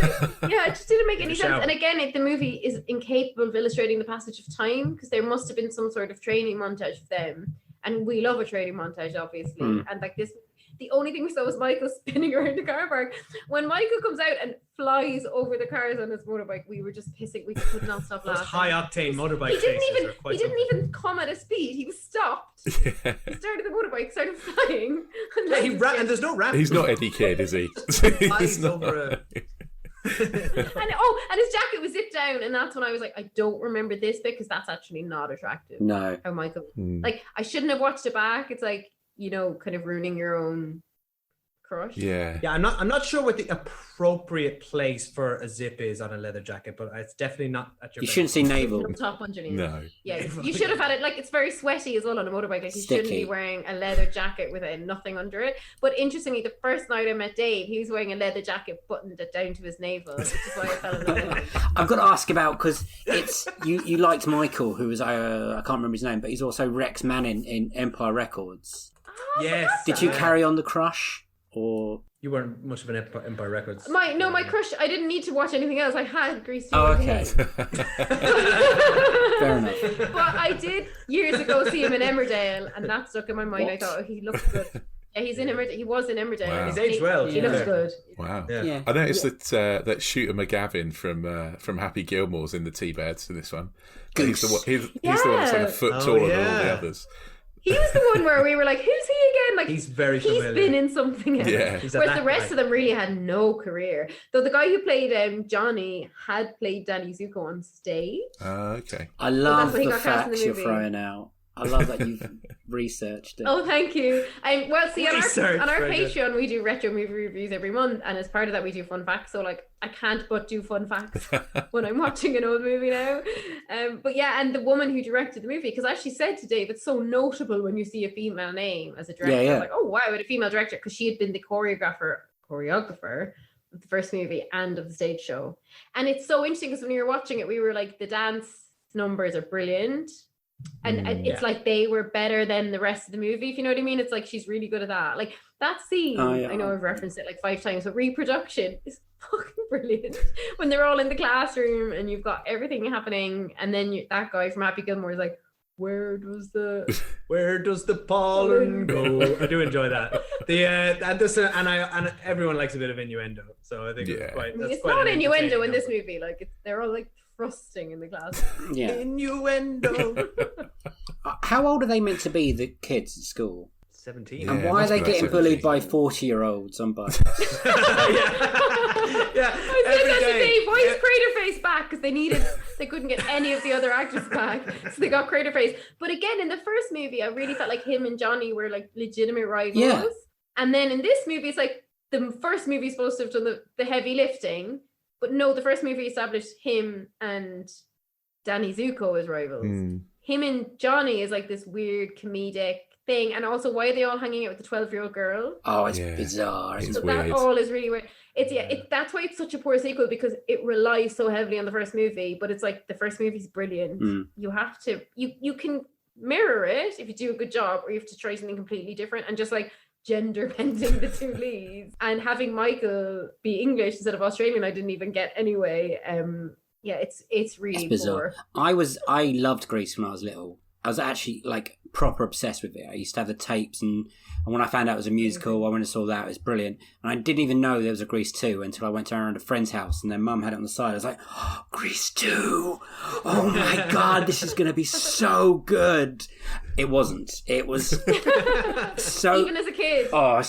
Yeah, it just didn't make any sense. shower. And again, the movie is incapable of illustrating the passage of time because there must have been some sort of training montage of them, and we love a training montage, obviously. And like this, the only thing we saw was Michael spinning around the car park. When Michael comes out and flies over the cars on his motorbike, we were just pissing. We could not stop Those laughing. high octane motorbike He didn't chases even. are quite He didn't something. even come at a speed. He was stopped. He started the motorbike, started flying. And Yeah, and there's no ramp. He's not Eddie Kidd, is he? Flies over a... and his jacket was zipped down, and that's when I was like, I don't remember this bit because that's actually not attractive. No. How Michael, like, I shouldn't have watched it back. It's like, you know, kind of ruining your own crush. Yeah. Yeah, I'm not sure what the appropriate place for a zip is on a leather jacket, but it's definitely not at your You base. shouldn't see navel. No top underneath. No. Yeah, you should have had it. Like, it's very sweaty as well on a motorbike. Like, you shouldn't Sticky. be wearing a leather jacket with nothing under it. But interestingly, the first night I met Dave, he was wearing a leather jacket buttoned it down to his navel, which is why I fell in love with him. I've got to ask about, because it's you liked Michael, who was I can't remember his name, but he's also Rex Manning in Empire Records. Oh, Yes. Did you carry on the crush, or You weren't much of an Empire Records. My crush. I didn't need to watch anything else. I had Grease. Oh, okay. Fair enough. But I did years ago see him in Emmerdale, and that stuck in my mind. What? I thought, oh, he looks good. Yeah, he's in Emmerdale. He was in Emmerdale. Wow. and He's aged well, He yeah. looks good. Wow. Yeah. Yeah. I noticed that Shooter McGavin from Happy Gilmore's in the T-Birds in this one. He's the one that's like a foot Yeah. taller than all the others. He was the one where we were like, who's he again? Like, He's very familiar. He's been in something else. Yeah. He's a Whereas the that rest guy. of them really had no career. Though the guy who played Johnny had played Danny Zuko on stage. Okay. I love why he the got cast in the facts you're movie. throwing out. I love that you've researched it. Oh, thank you. Well, see, Research, on our very good. Patreon, we do retro movie reviews every month, and as part of that, we do fun facts. So, like, I can't but do fun facts when I'm watching an old movie now. But yeah, and the woman who directed the movie, because as she said to Dave, it's so notable when you see a female name as a director. Yeah. Like, oh wow, with a female director, because she had been the choreographer of the first movie and of the stage show. And it's so interesting because when you were watching it, we were like, the dance numbers are brilliant. And it's like they were better than the rest of the movie, if you know what I mean. It's like she's really good at that. Like that scene, Oh, yeah. I know I've referenced it like 5 times, but reproduction is fucking brilliant. When they're all in the classroom and you've got everything happening, and then that guy from Happy Gilmore is like, where does the pollen go? I do enjoy that. And everyone likes a bit of innuendo, so I think it's quite. I mean, it's quite not an innuendo in entertaining this number. movie. Like they're all like thrusting in the class. Yeah. Innuendo. How old are they meant to be, the kids at school? 17. Yeah. And why are must they be like getting bullied 17. by 40-year-olds on bikes? yeah. I said that to Dave. Why is Craterface back? Because they couldn't get any of the other actors back, so they got Craterface. But again, in the first movie, I really felt like him and Johnny were like legitimate rivals. Yeah. And then in this movie, it's like the first movie is supposed to have done the heavy lifting, but no, the first movie established him and Danny Zuko as rivals. Him and Johnny is like this weird comedic thing, and also why are they all hanging out with the 12-year-old girl? Oh, it's Yeah. bizarre. It's Isn't it? weird. That all is really weird. That's why it's such a poor sequel, because it relies so heavily on the first movie. But it's like the first movie's brilliant. You have to you can mirror it if you do a good job, or you have to try something completely different. And just like gender bending the two leads and having Michael be English instead of Australian, I didn't even get anyway. Yeah, it's really bizarre. poor. I loved Grease when I was little. I was actually like proper obsessed with it. I used to have the tapes, and when I found out it was a musical, I went and saw that. It was brilliant. And I didn't even know there was a Grease 2 until I went around a friend's house and their mum had it on the side. I was like, oh, Grease 2! Oh my God, this is going to be so good. It wasn't. It was so... Even as a kid. Oh,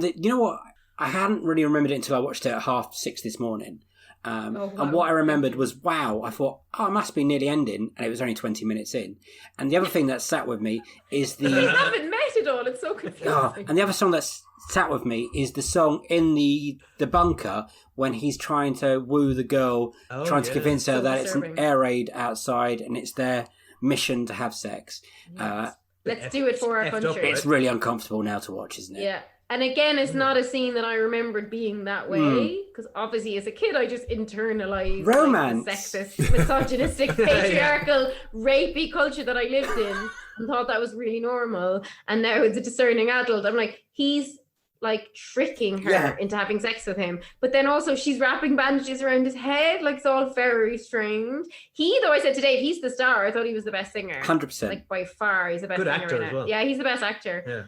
you know what? I hadn't really remembered it until I watched it at 6:30 this morning. Wow. And what I remembered was, wow, I thought, it must be nearly ending, and it was only 20 minutes in. And the other thing that sat with me is the... You haven't met it all, it's so confusing. And the other song that sat with me is the song in the bunker when he's trying to woo the girl, trying to convince her So that it's an disturbing. air raid outside and it's their mission to have sex. Let's do it for our Effed up, country. right? It's really uncomfortable now to watch, isn't it? Yeah. And again, it's not a scene that I remembered being that way, because obviously as a kid I just internalized Romance. like, the sexist, misogynistic, patriarchal, rapey culture that I lived in and thought that was really normal. And now as a discerning adult, I'm like, he's like tricking her into having sex with him. But then also she's wrapping bandages around his head, like it's all very strange. Though I said to Dave, he's the star. I thought he was the best singer. 100%. Like by far, he's the best Good singer actor in as it. well. Yeah, he's the best actor. Yeah.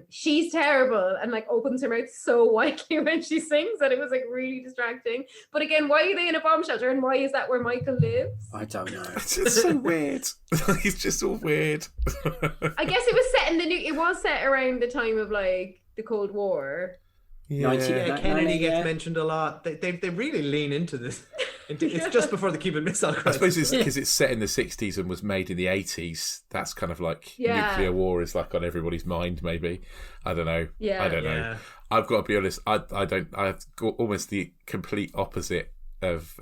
She's terrible and like opens her mouth so widely when she sings that it was like really distracting. But again, why are they in a bomb shelter and why is that where Michael lives? I don't know. It's just so weird. It's just all weird. I guess it was set in it was set around the time of like the Cold War. Yeah. Yeah, Kennedy gets yeah. mentioned a lot. They really lean into this. It's just before the Cuban Missile I Crisis. suppose it's because it's set in the 60s and was made in the 80s. That's kind of like nuclear war is like on everybody's mind, maybe. I don't know. Yeah. I don't know. Yeah. I've got to be honest. I've got almost the complete opposite of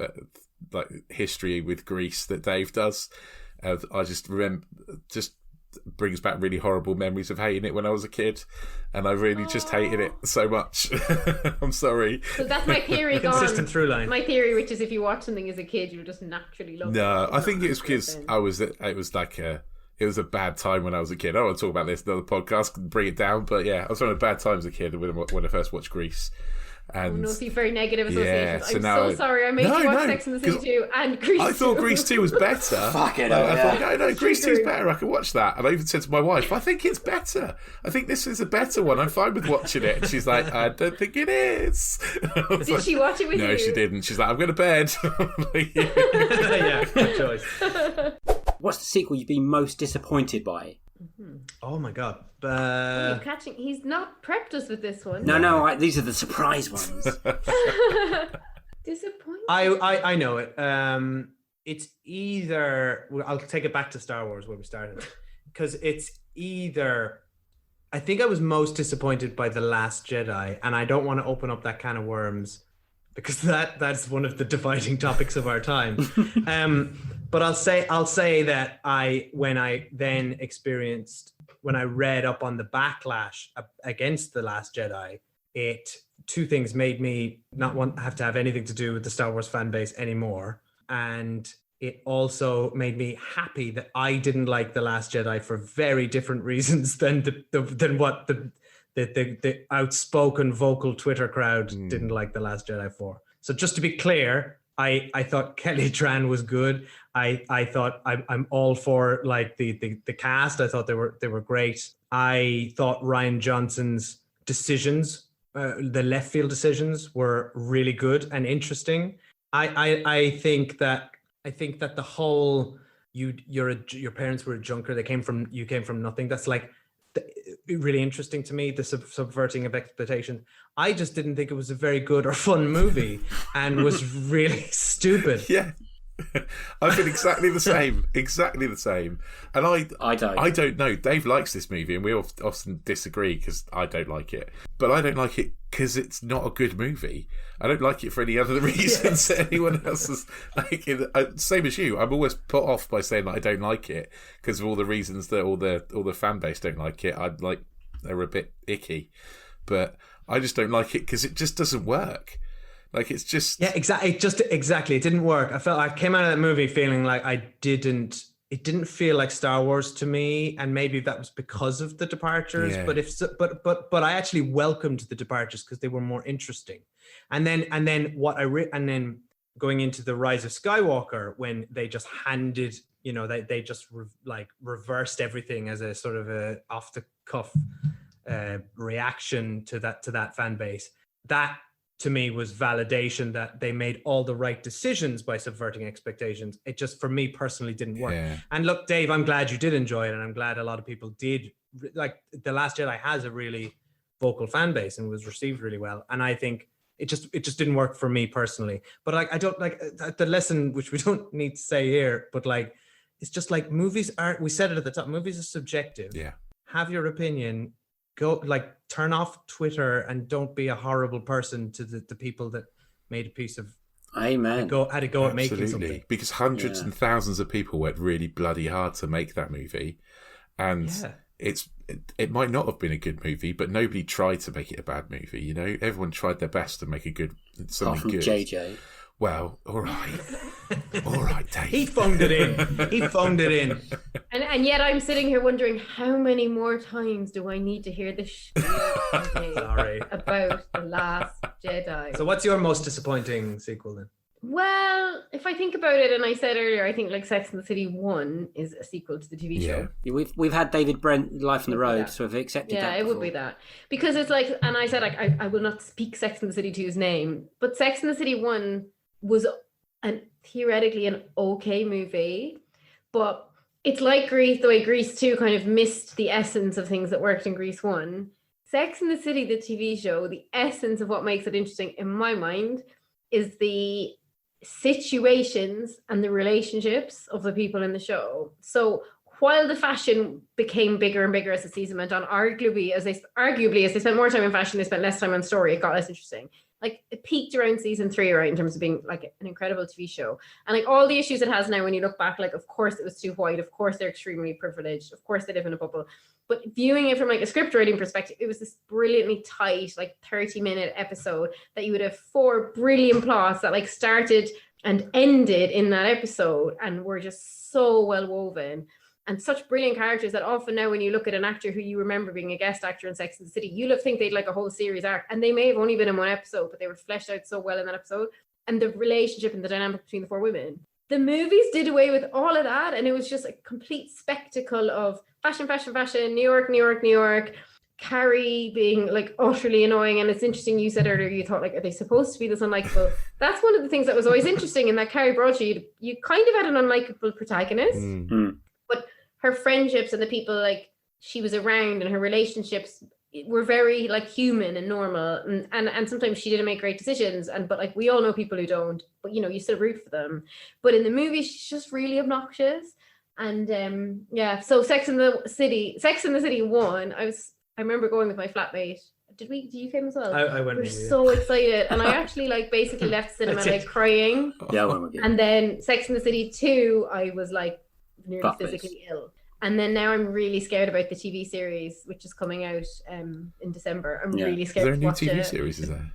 like history with Greece that Dave does. I just remember, just brings back really horrible memories of hating it when I was a kid, and I really just hated it so much. I'm sorry. So that's my theory gone. Consistent through line. My theory, which is if you watch something as a kid, you just naturally love it. No, I think it was because it was a bad time when I was a kid. I don't want to talk about this in another podcast, bring it down, but yeah, I was having a bad time as a kid when I first watched Grease. And see very negative associations. so I'm now so sorry. I made you watch Sex and the City 2 and Grease 2. I thought Grease 2 was better. Fuck it, I thought, yeah. no, Grease 2 is better. I can watch that. And I even said to my wife, I think it's better. I think this is a better one. I'm fine with watching it. And she's like, I don't think it is. Did she watch it with you? No, she didn't. She's like, I'm going to bed. Yeah, good choice. What's the sequel you've been most disappointed by? Oh my God. He's not prepped us with this one. No, these are the surprise ones. Disappointed. I know it. It's either I'll take it back to Star Wars where we started, because it's either I think I was most disappointed by The Last Jedi, and I don't want to open up that can of worms because that's one of the dividing topics of our time. But I'll say that when I read up on the backlash against The Last Jedi, two things made me not have to have anything to do with the Star Wars fan base anymore. And it also made me happy that I didn't like The Last Jedi for very different reasons than what the outspoken vocal Twitter crowd didn't like The Last Jedi for. So just to be clear, I thought Kelly Tran was good. I thought I'm all for like the cast. I thought they were great. I thought Rian Johnson's decisions, the left field decisions, were really good and interesting. I think that the whole your parents were a junker. You came from nothing. That's like really interesting to me. The subverting of expectations. I just didn't think it was a very good or fun movie, and was really stupid. Yeah. I feel exactly the same. And I don't know. Dave likes this movie, and we often disagree because I don't like it. But I don't like it because it's not a good movie. I don't like it for any other reasons that anyone else is like. Same as you, I'm always put off by saying that I don't like it because of all the reasons that all the fan base don't like it. They're a bit icky, but I just don't like it because it just doesn't work. Like exactly. It didn't work. I came out of that movie feeling like I didn't it didn't feel like Star Wars to me, and maybe that was because of the departures. Yeah. But but I actually welcomed the departures because they were more interesting. And then going into the Rise of Skywalker, when they just handed, they just reversed everything as a sort of a off the cuff reaction to that fan base. That to me was validation that they made all the right decisions by subverting expectations. It just, for me personally, didn't work. Yeah. And look, Dave, I'm glad you did enjoy it, and I'm glad a lot of people did. Like, The Last Jedi has a really vocal fan base and was received really well. And I think it just didn't work for me personally. But I don't like the lesson, which we don't need to say here, but like, it's just like movies aren't, we said it at the top, movies are subjective. Yeah. Have your opinion. Go, turn off Twitter and don't be a horrible person to the people that made a piece of. Amen. Had to go at making something. Because hundreds and thousands of people worked really bloody hard to make that movie, and it might not have been a good movie, but nobody tried to make it a bad movie. Everyone tried their best to make something Apart from good. JJ. Well, all right, Dave. He phoned it in. And yet I'm sitting here wondering, how many more times do I need to hear this Sorry. about The Last Jedi? So what's your most disappointing sequel then? Well, if I think about it, and I said earlier, I think like Sex and the City 1 is a sequel to the TV show. Yeah, we've had David Brent, Life on the Road, so I've accepted that. Yeah, it would be that. Because it's like, and I said, I will not speak Sex and the City 2's name, but Sex and the City 1 was theoretically an okay movie, but it's like Grease, the way Grease 2 kind of missed the essence of things that worked in Grease 1. Sex and the City, the TV show, the essence of what makes it interesting in my mind is the situations and the relationships of the people in the show. So while the fashion became bigger and bigger as the season went on, arguably as they spent more time in fashion, they spent less time on story, it got less interesting. Like, it peaked around season 3, right, in terms of being like an incredible TV show. And like all the issues it has now, when you look back, like, of course it was too white, of course they're extremely privileged, of course they live in a bubble. But viewing it from like a script writing perspective, it was this brilliantly tight, like 30-minute episode that you would have 4 brilliant plots that like started and ended in that episode and were just so well woven. And such brilliant characters that often now when you look at an actor who you remember being a guest actor in Sex and the City, you'll think they'd like a whole series arc, and they may have only been in one episode, but they were fleshed out so well in that episode. And the relationship and the dynamic between the 4 women. The movies did away with all of that, and it was just a complete spectacle of fashion, New York, Carrie being like utterly annoying. And it's interesting, you said earlier, you thought like, are they supposed to be this unlikable? That's one of the things that was always interesting in that Carrie Bradshaw. You kind of had an unlikable protagonist. But her friendships and the people like she was around and her relationships were very like human and normal, and sometimes she didn't make great decisions, but like we all know people who don't, but you still root for them. But in the movie she's just really obnoxious. And so Sex and the City 1, I remember going with my flatmate. Did you come as well? I went. We were so excited, and I actually like basically left the cinema like crying. Yeah, I went with you. And then Sex and the City 2, I was like nearly physically ill. And then now I'm really scared about the TV series, which is coming out in December. I'm really scared to watch it. Is there a new TV series, is there?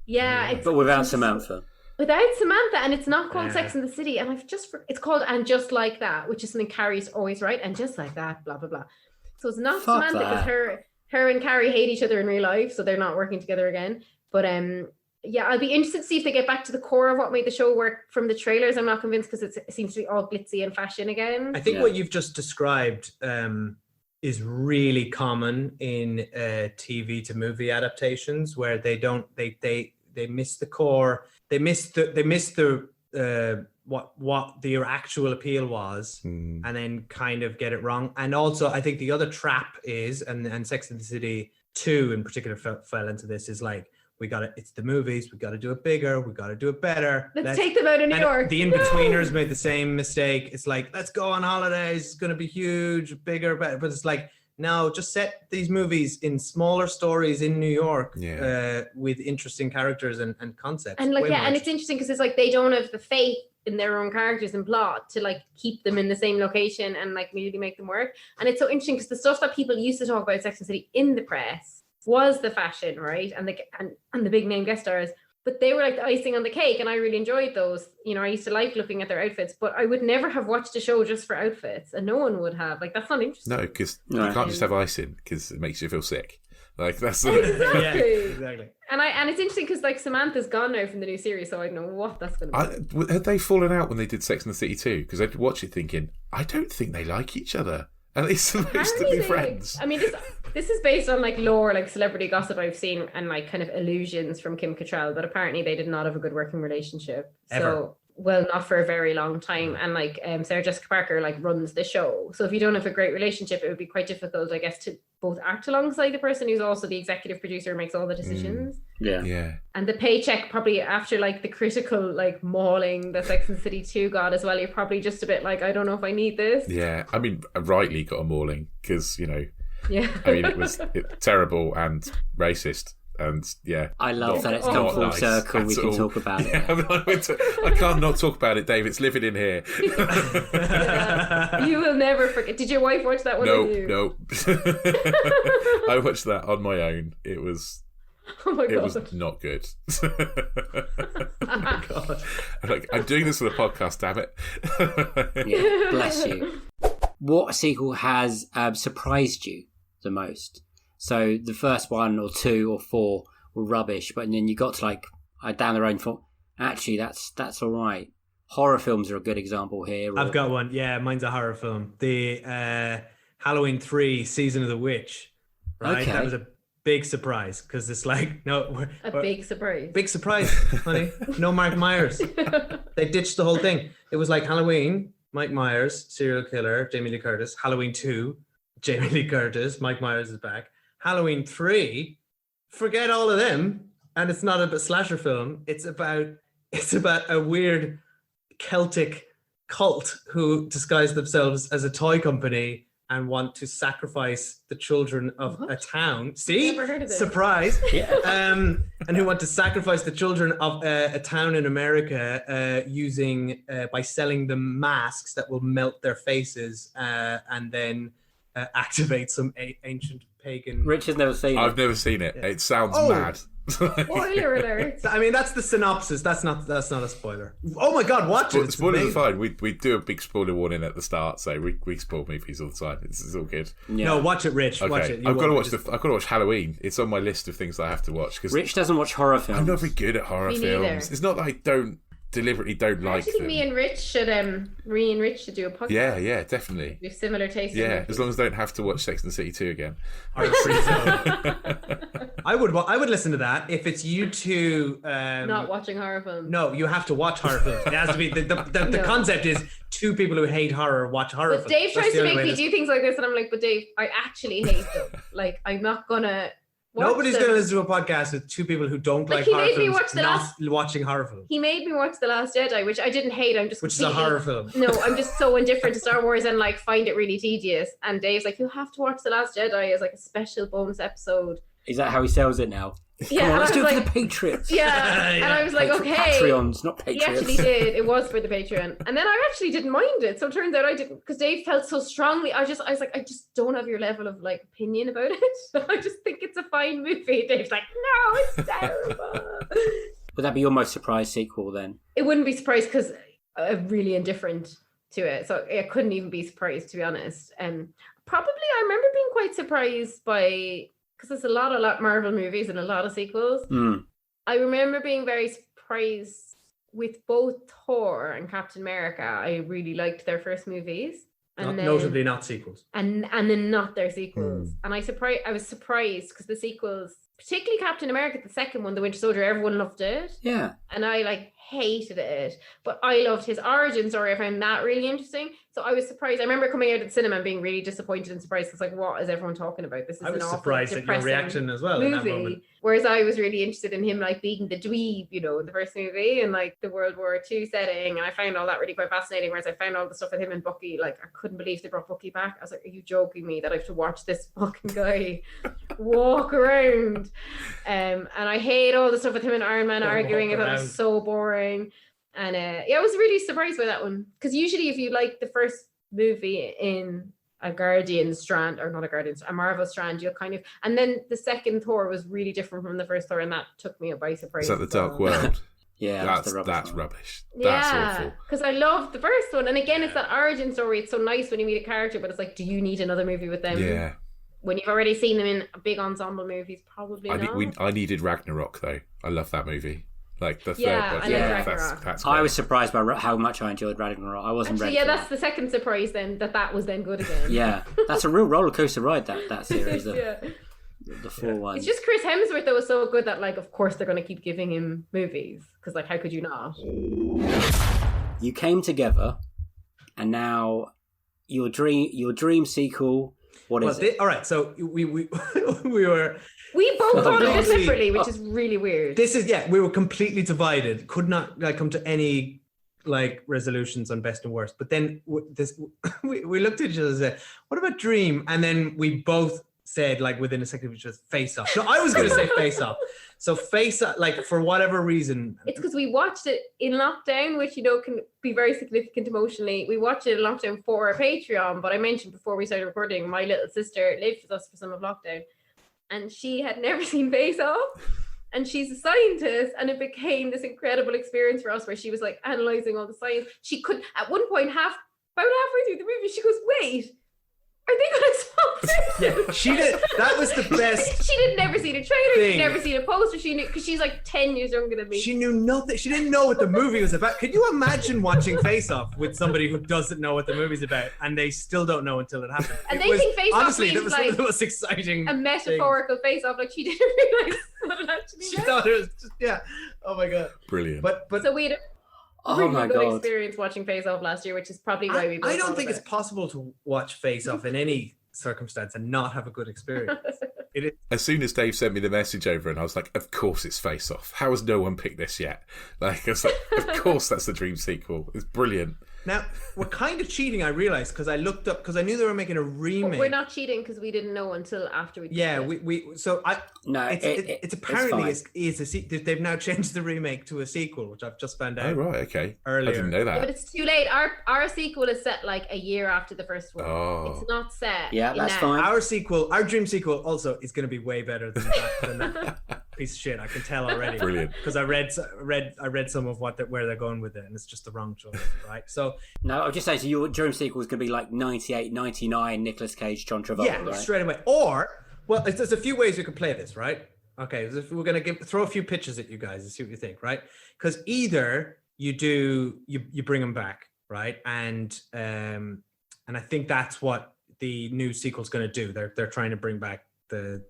Yeah. But without Samantha. Without Samantha, and it's not called Sex and the City. And it's called And Just Like That, which is something Carrie's always right. And just like that, blah, blah, blah. So it's not Samantha, because her and Carrie hate each other in real life, so they're not working together again. But I'll be interested to see if they get back to the core of what made the show work. From the trailers, I'm not convinced, because it seems to be all glitzy and fashion again. I think what you've just described is really common in TV to movie adaptations, where they miss the core, they miss the what their actual appeal was, and then kind of get it wrong. And also, I think the other trap is, and Sex and the City 2 in particular fell into this, is like, it's the movies, we got to do it bigger, we got to do it better. Let's take them out of New York. The In-Betweeners made the same mistake. It's like, let's go on holidays, it's going to be huge, bigger, better. But it's like, no, just set these movies in smaller stories in New York with interesting characters and concepts. And like, and it's interesting because it's like they don't have the faith in their own characters and plot to like keep them in the same location and like really make them work. And it's so interesting because the stuff that people used to talk about Sex and the City in the press was the fashion, right? And the big name guest stars. But they were like the icing on the cake, and I really enjoyed those. You know, I used to like looking at their outfits, but I would never have watched a show just for outfits, and no one would have. Like, that's not interesting. No, because you can't just have icing because it makes you feel sick. Like, that's Exactly. Yeah, exactly. And it's interesting because like Samantha's gone now from the new series, so I don't know what that's going to be. Had they fallen out when they did Sex and the City 2? Because I'd watch it thinking, I don't think they like each other. And they're supposed to be friends. I mean, this is based on like lore, like celebrity gossip I've seen, and like kind of illusions from Kim Cattrall, but apparently they did not have a good working relationship. Ever. So, well, not for a very long time. And like Sarah Jessica Parker like runs the show. So if you don't have a great relationship, it would be quite difficult, I guess, to both act alongside the person who's also the executive producer and makes all the decisions. Yeah. And the paycheck probably after like the critical like mauling that Sex and the City 2 got as well, you're probably just a bit like, I don't know if I need this. Yeah. I mean, rightly got a mauling because, Yeah. I mean, it was terrible and racist. And yeah, I love that it's come full circle. We can talk about it. Yeah, I can't not talk about it, Dave. It's living in here. You will never forget. Did your wife watch that one? No. I watched that on my own. It was. Oh my god! It was not good. Oh my god! Like, I'm doing this for the podcast, damn it. Yeah, bless you. What sequel has surprised you the most? So the first one or two or four were rubbish, but then you got to like down the road and thought, actually, that's all right. Horror films are a good example here. I've got one. Yeah, mine's a horror film. The Halloween 3 Season of the Witch. Right, Okay. That was a big surprise because it's like Big surprise. Big surprise, honey. No Mike Myers. They ditched the whole thing. It was like Halloween, Mike Myers, serial killer, Jamie Lee Curtis. Halloween 2, Jamie Lee Curtis, Mike Myers is back. Halloween 3, forget all of them, and it's not a slasher film. It's about a weird Celtic cult who disguise themselves as a toy company and want to sacrifice the children of a town. See, Never heard of this. surprise. Yeah. And who want to sacrifice the children of a town in America using by selling them masks that will melt their faces and then activate some ancient pagan. Rich has never seen it. I've never seen it. It sounds Oh. mad. Spoiler alert. I mean, that's the synopsis. That's not a spoiler. Oh my god, watch it. It's Spoilers are amazing. fine. We do a big spoiler warning at the start, so we spoil movies all the time. It's all good. Yeah. No, watch it, Rich. Watch Okay, it. I've got to watch Halloween. It's on my list of things that I have to watch because Rich doesn't watch horror films. I'm not very good at horror Me films. neither. It's not that I deliberately don't I like actually think them. me and Rich should do a podcast. Yeah, definitely. We have similar tastes. in Yeah, movies. as long as I don't have to watch Sex and the City 2 again. I would listen to that if it's you two. Not watching horror films. No, you have to watch horror films. It has to be the No. concept is two people who hate horror watch horror But films. Dave That's tries the to only make way me do things like this, and I'm like, but Dave, I actually hate them. Like, I'm not gonna. watch Nobody's them. going to listen to a podcast with two people who don't Like, like he horror made me films watch the not last- watching horror films, He made me watch The Last Jedi, which I didn't hate. I'm just which is a completely- horror film. No, I'm just so indifferent to Star Wars and like find it really tedious. And Dave's like, you have to watch The Last Jedi as like a special bonus episode. Is that how he sells it now? Yeah, Come on, and let's I do was it like, for the Patriots. yeah. And I was like, okay. Patreons, not He Patriots. actually did. It was for the Patreon. And then I actually didn't mind it. So it turns out I didn't, because Dave felt so strongly. I was like, I just don't have your level of like opinion about it. I just think it's a fine movie. Dave's like, no, it's terrible. Would that be your most surprised sequel then? It wouldn't be surprised because I'm really indifferent to it. So I couldn't even be surprised, to be honest. Probably I remember being quite surprised by, because there's a lot of Marvel movies and a lot of sequels. I remember being very surprised with both Thor and Captain America. I really liked their first movies. And then, Notably not sequels. and then not their sequels. And I was surprised because the sequels, particularly Captain America, the second one, The Winter Soldier, everyone loved it. Yeah. And I like hated it, but I loved his origin story. I found that really interesting. So I was surprised. I remember coming out of the cinema and being really disappointed and surprised. It's like, what is everyone talking about? This is I was an awful, surprised at your depressing reaction as well in that moment. movie. Whereas I was really interested in him like being the dweeb, you know, in the first movie and like the World War II setting. And I found all that really quite fascinating. Whereas I found all the stuff with him and Bucky, like I couldn't believe they brought Bucky back. I was like, are you joking me that I have to watch this fucking guy walk around? And I hate all the stuff with him and Iron Man arguing. I thought it was so boring. And yeah, I was really surprised by that one. Because usually if you like the first movie in Guardian strand, or not a Guardian, a Marvel strand, you'll kind of, and then the second Thor was really different from the first Thor, and that took me by surprise. Is that the Dark World? Yeah, that's rubbish. Rubbish. Yeah, That's awful. because I loved the first one, and again, it's that origin story. It's so nice when you meet a character, but it's like, do you need another movie with them? Yeah. When you've already seen them in big ensemble movies, probably not. I needed Ragnarok though. I love that movie. Like the third Yeah, one. I like Ragnarok. That's I great. was surprised by how much I enjoyed Ragnarok. I wasn't Actually, ready. yeah, for that's the second surprise then, that was then good again. Yeah, that's a real roller coaster ride. That series, Yeah. the full one. It's just Chris Hemsworth that was so good that, like, of course they're going to keep giving him movies, because, like, how could you not? You came together, and now your dream sequel. What is it? All right, so we were. We both thought of it Obviously- separately, which is really weird. We were completely divided. Could not like come to any like resolutions on best and worst. But then we looked at each other and said, "What about Dream?" And then we both said, like within a second, which was Face Off. No, I was going to say Face Off. So Face Off, like for whatever reason, It's because we watched it in lockdown, which, you know, can be very significant emotionally. We watched it in lockdown for our Patreon, but I mentioned before we started recording, my little sister lived with us for some of lockdown, and she had never seen Face Off, and she's a scientist, and it became this incredible experience for us where she was like analyzing all the science. She could, at one point, about halfway through the movie, she goes, "Wait, are they going to stop this?" yeah, she did. That was the best. She'd never seen a trailer. thing. She'd never seen a poster. She knew, because she's like 10 years younger than me. She knew nothing. She didn't know what the movie was about. Could you imagine watching Face Off with somebody who doesn't know what the movie's about, and they still don't know until it happens? And It they was- think Face Off honestly, that means, was like, one of the most exciting. a metaphorical face off, like she didn't realize what it actually She meant. thought it was just Oh my god. Brilliant. But So we had a Oh really my good God. experience watching Face Off last year, which is probably why we both I don't thought think of it's it. possible to watch Face Off in any circumstance and not have a good experience. It is. As soon as Dave sent me the message over, and I was like, "Of course it's Face Off. How has no one picked this yet?" Like, I was like, "Of course that's the Dream sequel. It's brilliant." Now we're kind of cheating. I realized because I looked up because I knew they were making a But remake. we're not cheating because we didn't know until after we. Yeah, did it. we so I. No, It's apparently fine. it's a they've now changed the remake to a sequel, which I've just found Oh out. right, okay. Earlier. I didn't know Yeah, but that. it's too late. Our sequel is set like a year after the first one. Oh. It's not set. Yeah, in that's now. fine. Our Dream sequel also is going to be way better than that piece of shit. I can tell already. Brilliant. Because I read some of where they're going with it, and it's just the wrong choice, right? So No, I'll just say, so your dream sequel is going to be like 98, 99, Nicolas Cage, John Travolta, yeah, right? straight away. Or there's a few ways you could play this, right? Okay, so if we're going to throw a few pitches at you guys and see what you think, right? Because either you bring them back, right, and I think that's what the new sequel's going to do. They're trying to bring back the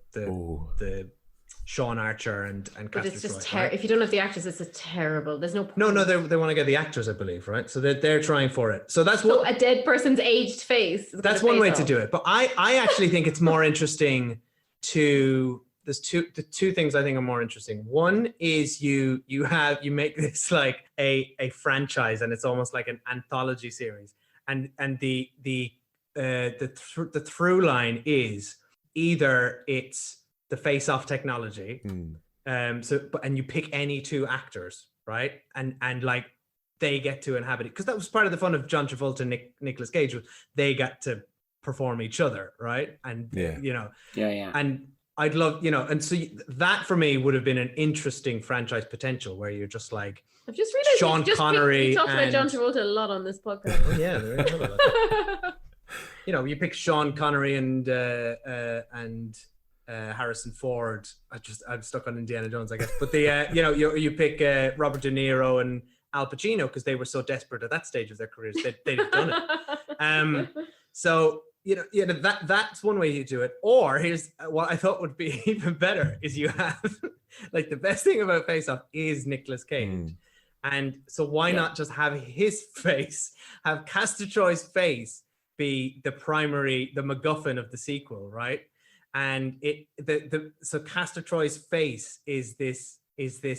Sean Archer and But Castor it's just Troy, right? if you don't have the actors, it's a terrible. There's no point. No, they want to get the actors, I believe, right? So they're trying for it. So that's So what a dead person's aged face. that's one way to do it. But I actually think it's more interesting to the two things I think are more interesting. One is you make this like a franchise, and it's almost like an anthology series, and the through line is either it's the Face Off technology, and you pick any two actors, right, and like they get to inhabit it, because that was part of the fun of John Travolta and Nicolas Cage, was they got to perform each other, right, and Yeah. and I'd love, and so that for me would have been an interesting franchise potential, where you're just like, I've just realized Sean Connery we talked about and- John Travolta a lot on this podcast. oh yeah, there is another one. You pick Sean Connery and Harrison Ford. I'm stuck on Indiana Jones, I guess. But you pick Robert De Niro and Al Pacino, because they were so desperate at that stage of their careers they'd have done it. So that's one way you do it. Or here's what I thought would be even better: is you have like the best thing about Face Off is Nicolas Cage. And so why not just have his face, have Castor Troy's face be the MacGuffin of the sequel, right? And so Castor Troy's face is this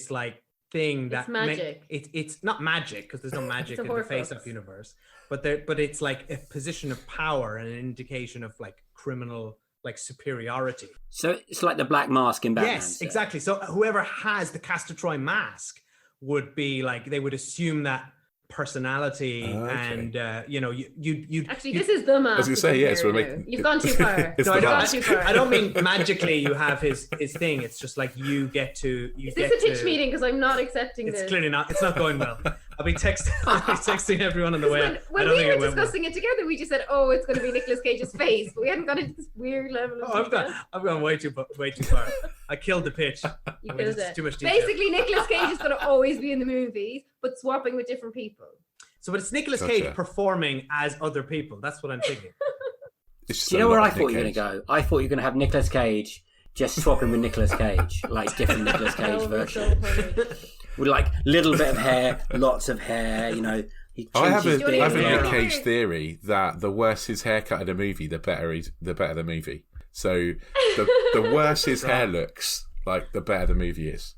like thing that It's magic. It's not magic, because there's no magic in the Horcrux. Face Off universe, but it's like a position of power and an indication of like criminal like superiority. So it's like the Black Mask in Batman. Yes, exactly. So whoever has the Castor Troy mask would be like, they would assume that personality, and you Actually, this is the mask. I was going to say, yes, you've gone too far. It's No, the I mask. don't mean magically you have his thing. It's just like you get to. Is this a pitch meeting? Because I'm not accepting It's this. clearly not. It's not going well. I'll be texting everyone on the way. When we were discussing it together, we just said, "Oh, it's going to be Nicolas Cage's face," but we hadn't got into this weird level of. I've gone way too far. I killed the pitch. You killed it. Too much detail. Basically, Nicolas Cage is going to always be in the movies, but swapping with different people. So, but it's Nicolas Cage performing as other people. That's what I'm thinking. Do you know where I thought you were going to go? I thought you were going to have Nicolas Cage just swapping with Nicolas Cage, like different Nicolas Cage version. With like little bit of hair, lots of hair, I have a beard. Nick Cage theory that the worse his haircut in a movie, the better the movie. So the worse his hair looks, like the better the movie is.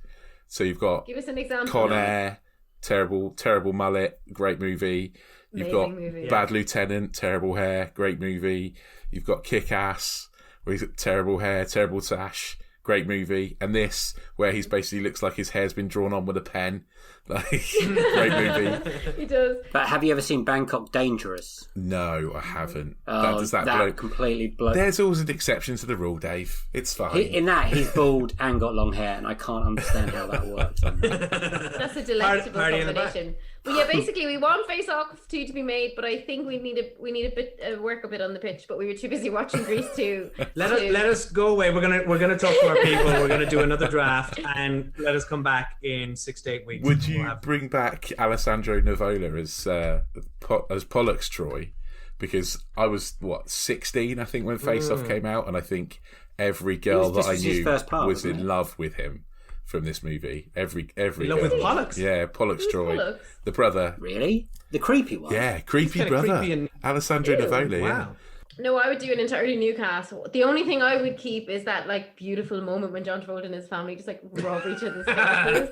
So you've got Give us an example. Con Air, terrible mullet, great movie. You've got Bad Lieutenant, terrible hair, great movie. You've got Kick Ass, where he's got terrible hair, terrible tash, great movie. And this, where he's basically looks like his hair's been drawn on with a pen. Like, great movie. He does. But have you ever seen Bangkok Dangerous? No, I haven't. Oh, Does that blow? completely blow? There's always an exception to the rule, Dave. It's fine. In that, he's bald and got long hair, and I can't understand how that works. That's a delectable Party in the back. combination. Well, yeah, basically, we want Face Off 2 to be made, but I think we need a bit work a bit on the pitch. But we were too busy watching Grease 2. Let us go away. We're gonna talk to our people. We're gonna do another draft, and let us come back in 6 to 8 weeks. Would you bring back Alessandro Nivola as Pollux Troy? Because I was 16, I think, when Face Off came out, and I think every girl that I knew was in love with him from this movie. Every in love girl. with Pollux. Yeah, Pollux Troy, Pollux? the brother. Really? The creepy one? Yeah, creepy brother. Alessandro Nivola. Wow. Yeah. No, I would do an entirely new cast. The only thing I would keep is that like beautiful moment when John Travolta and his family just like rob each other's houses.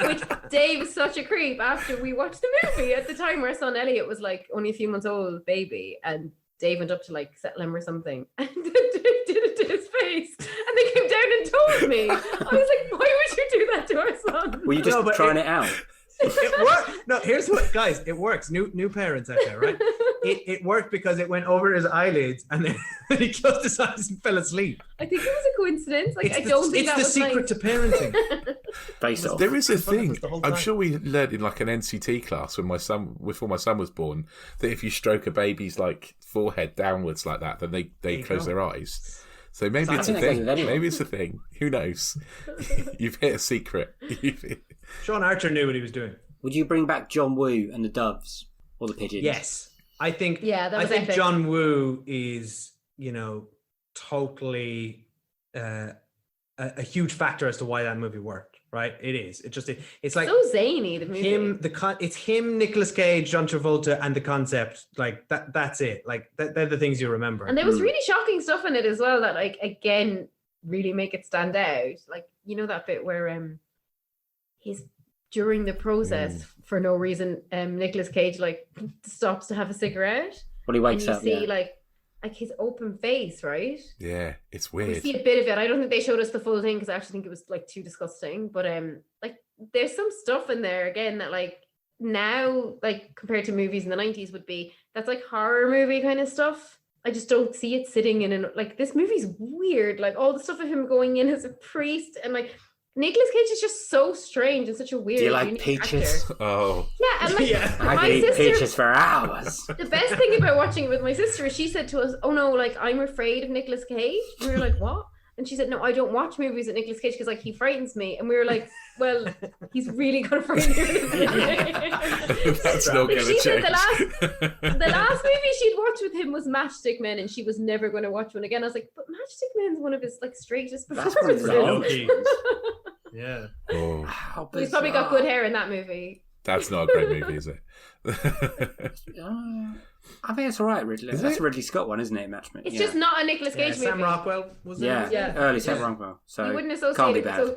Which Dave is such a creep after we watched the movie at the time where son Elliot was like only a few months old, baby, and Dave went up to like settle him or something, and Dave did it to his face, and they came down and told me. I was like, why would you do that to our son? Were you just trying it out? It worked. No, here's what, guys. It works. New parents out there, right? It worked because it went over his eyelids, and then he closed his eyes and fell asleed. I think it was a coincidence. Like I don't think that it's was the secret to parenting. Face Off. There is a thing. the whole I'm time. sure we learned in like an NCT class when before my son was born, that if you stroke a baby's like forehead downwards like that, then they close their eyes. So maybe it's a thing. Maybe it's a thing. Who knows? You've hit a secret. Sean Archer knew what he was doing. Would you bring back John Woo and the doves or the pigeons? Yes, I think. Yeah, that was I think epic. John Woo is, totally a huge factor as to why that movie worked. Right? It is. It's like so zany. The movie. it's him, Nicolas Cage, John Travolta, and the concept. Like that. That's it. Like they're the things you remember. And there was really shocking stuff in it as well that, like, again, really make it stand out. Like, that bit where he's during the process for no reason, Nicolas Cage like stops to have a cigarette. When he wakes up, and you see like his open face, right? Yeah, it's We weird. see a bit of it. I don't think they showed us the full thing because I actually think it was like too disgusting. But like there's some stuff in there again that like now, like compared to movies in the 90s would be, that's like horror movie kind of stuff. I just don't see it sitting in like this movie's weird. Like all the stuff of him going in as a priest and like Nicolas Cage is just so strange and such a weird. Do you like peaches? Actor. Oh. Yeah, and like I my can eat sister. peaches for hours. The best thing about watching it with my sister is she said to us, "Oh no, like I'm afraid of Nicolas Cage." And we were like, "What?" And she said, "No, I don't watch movies with Nicolas Cage because like he frightens me." And we were like, "Well, he's really gonna frighten you." That's not going to She said change. the last movie she'd watched with him was Matchstick Men, and she was never going to watch one again. I was like, "But Matchstick Men's one of his like straightest That's performances." bizarre. Yeah. Oh, How He's probably got good hair in that movie. that's not a great movie, is it? I think it's all right, Ridley. Is That's it? a Ridley Scott one, isn't it, Matchmaking? It's just not a Nicolas Cage movie. Sam Rockwell was in Yeah, it. Yeah. early Sam Rockwell. So You wouldn't can't associate be it. bad. So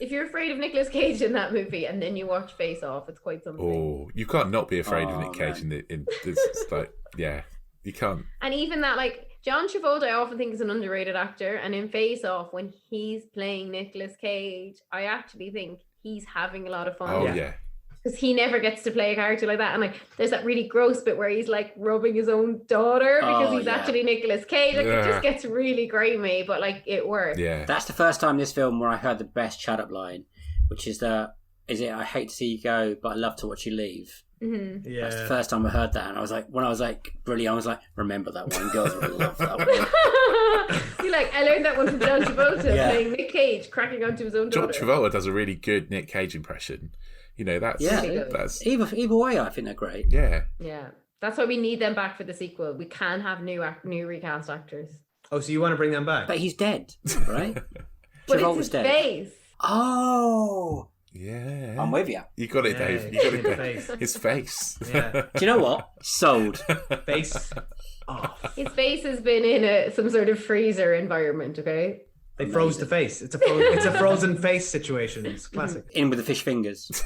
if you're afraid of Nicolas Cage in that movie and then you watch Face Off, it's quite something. Oh, you can't not be afraid of Oh, Nick Cage man. in this. It's like, yeah, you can't. And even that, like, John Travolta, I often think is an underrated actor. And in Face Off, when he's playing Nicolas Cage, I actually think he's having a lot of fun. Oh Yeah. yeah. because he never gets to play a character like that. And like, there's that really gross bit where he's like rubbing his own daughter because he's actually Nicolas Cage. Like, it just gets really grimy, but like, it works. Yeah. That's the first time in this film where I heard the best shut up line, which is I hate to see you go, but I love to watch you leave. Mm-hmm. Yeah. That's the first time I heard that, and I was like, brilliant. I was like, remember that one. Girls will love that one. You're like, I learned that one from John Travolta playing Nick Cage, cracking onto his own daughter. John Travolta does a really good Nick Cage impression. You know, that's Either way, I think they're great. Yeah. Yeah, that's why we need them back for the sequel. We can have new recast actors. Oh, so you want to bring them back? But he's dead, right? But Travolta's it's his dead. face. Oh, Yeah. I'm with you. You got it, Yeah, Dave. You got it, face. Dave. His face. Yeah. Do you know what? Sold. Face. Oh, His face has been in some sort of freezer environment. Okay. they froze the face. It's a frozen face situation. It's classic. In with the fish fingers.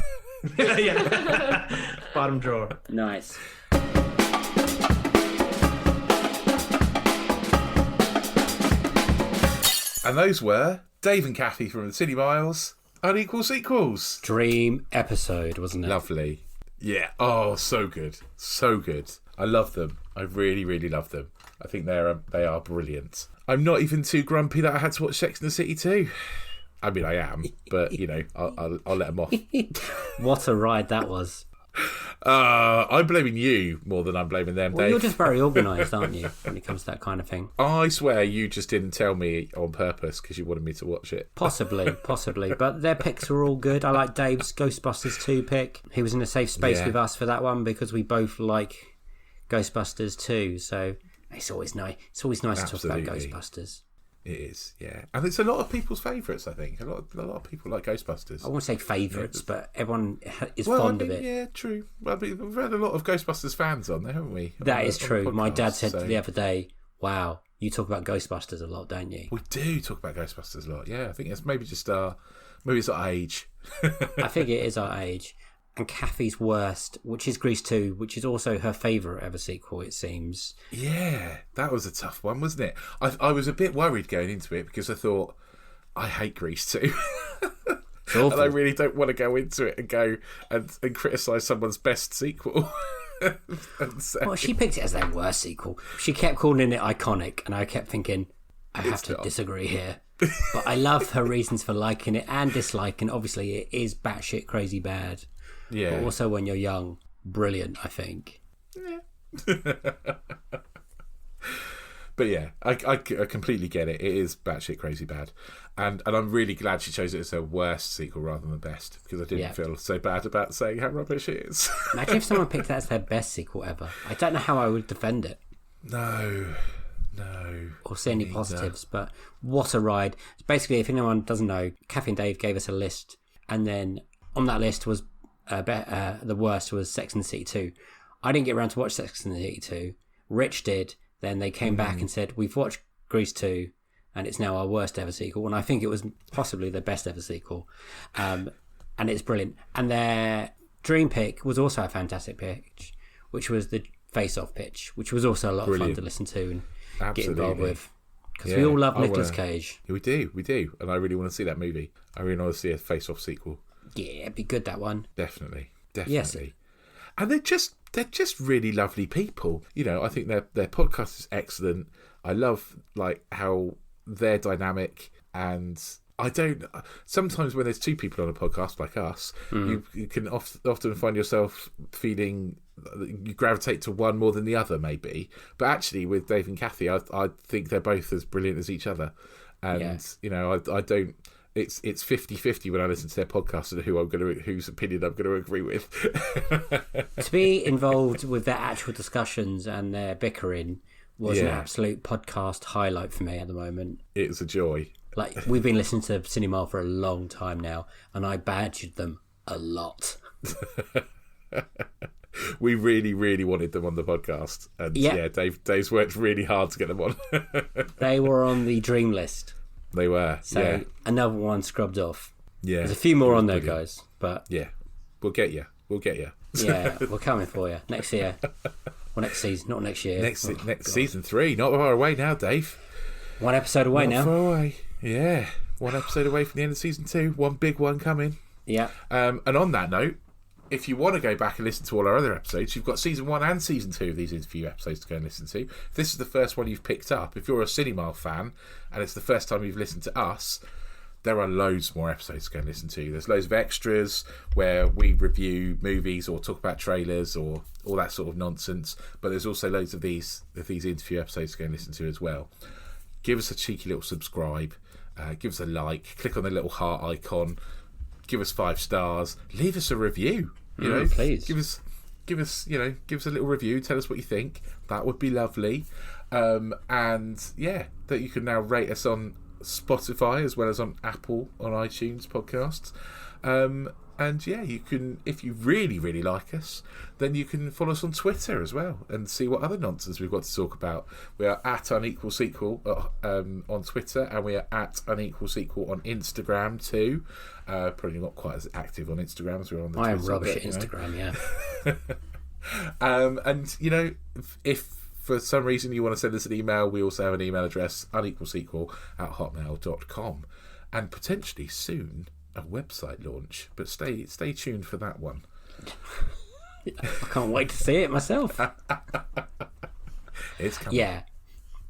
Yeah. Bottom drawer. Nice. And those were Dave and Cathy from the Cinemiles Unequal Sequels. Dream episode, wasn't it? Lovely. Yeah. Oh, so good. So good. I love them. I really, really love them. I think they are brilliant. I'm not even too grumpy that I had to watch Sex and the City too. I mean, I am, but you know, I'll let them off. What a ride that was. I'm blaming you more than I'm blaming them, Well, Dave. you're just very organised, aren't you, when it comes to that kind of thing? I swear you just didn't tell me on purpose because you wanted me to watch it. Possibly. But their picks were all good. I like Dave's Ghostbusters 2 pick. He was in a safe space with us for that one because we both like Ghostbusters 2. So it's always nice. It's always nice to talk about Ghostbusters. It is, yeah. And it's a lot of people's favourites, I think. A lot of people like Ghostbusters. I won't say favourites, but everyone is fond of it. Yeah, true. Well, we've had a lot of Ghostbusters fans on there, haven't we? That is true. My dad said so. the other day, wow, you talk about Ghostbusters a lot, don't you? We do talk about Ghostbusters a lot, yeah. I think it's maybe just maybe it's our age. I think it is our age. And Cathy's worst, which is Grease 2, which is also her favourite ever sequel, it seems. Yeah, that was a tough one, wasn't it? I was a bit worried going into it because I thought, I hate Grease 2. And I really don't want to go into it and go and criticise someone's best sequel. Well, she picked it as their worst sequel. She kept calling it iconic, and I kept thinking, I have to disagree here. But I love her reasons for liking it and disliking. Obviously, it is batshit crazy bad. Yeah. But also, when you're young, brilliant, I think. But yeah, I completely get it. It is batshit crazy bad. And I'm really glad she chose it as her worst sequel rather than best because I didn't feel so bad about saying how rubbish it is. Imagine if someone picked that as their best sequel ever. I don't know how I would defend it. No. Or see any positives, but what a ride. Basically, if anyone doesn't know, Cathy and Dave gave us a list, and then on that list was the worst was Sex and the City 2. I didn't get around to watch Sex and the City 2. Rich did. Then they came back and said, we've watched Grease 2, and it's now our worst ever sequel. And I think it was possibly their best ever sequel. And it's brilliant. And their dream pick was also a fantastic pitch, which was the face-off pitch, which was also a lot of fun to listen to and get involved with. Because we all love Nicolas Cage. We do. And I really want to see that movie. I really want to see a face-off sequel. Yeah, it'd be good, that one. Definitely. Yes. And they're just really lovely people. You know, I think their podcast is excellent. I love like how they're dynamic, and I don't. Sometimes when there's two people on a podcast like us, you can often find yourself feeling you gravitate to one more than the other, maybe. But actually, with Dave and Cathy, I think they're both as brilliant as each other, and you know, I don't. It's 50-50 when I listen to their podcast and whose opinion I'm going to agree with. To be involved with their actual discussions and their bickering was an absolute podcast highlight for me at the moment. It's a joy. Like, we've been listening to Cinemile for a long time now, and I badgered them a lot. We really, really wanted them on the podcast, and Dave's worked really hard to get them on. They were on the dream list. They were. So another one scrubbed off. Yeah. There's a few more on there, guys. But yeah, we'll get you. Yeah, we're coming for you next year. Well, next season, not next year. Next season 3, not far away now, Dave. One episode away now. Far away. Yeah, one episode away from the end of season 2. One big one coming. Yeah. And on that note, if you want to go back and listen to all our other episodes, you've got season 1 and season 2 of these interview episodes to go and listen to. If this is the first one you've picked up, if you're a Cinemile fan and it's the first time you've listened to us, there are loads more episodes to go and listen to. There's loads of extras where we review movies or talk about trailers or all that sort of nonsense. But there's also loads of these interview episodes to go and listen to as well. Give us a cheeky little subscribe. Give us a like. Click on the little heart icon. Give us 5 stars. Leave us a review. You know, please give us a little review. Tell us what you think. That would be lovely. And yeah, that you can now rate us on Spotify as well as on Apple, on iTunes podcasts. And yeah, you can, if you really, really like us, then you can follow us on Twitter as well and see what other nonsense we've got to talk about. We are at Unequal Sequel on Twitter, and we are at Unequal Sequel on Instagram too. Probably not quite as active on Instagram as we're on the Twitter. I am rubbish at Instagram, yeah. And, you know, if for some reason you want to send us an email, we also have an email address, unequalsequel@hotmail.com, and potentially soon a website launch, but stay tuned for that one. I can't wait to see it myself. It's coming. Yeah.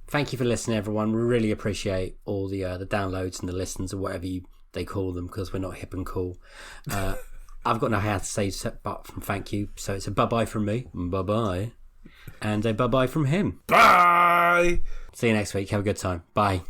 Thank you for listening, everyone. We really appreciate all the downloads and the listens or whatever they call them, because we're not hip and cool. I've got no how to say but from thank you, so it's a bye-bye from me, bye-bye, and a bye-bye from him. Bye! See you next week. Have a good time. Bye.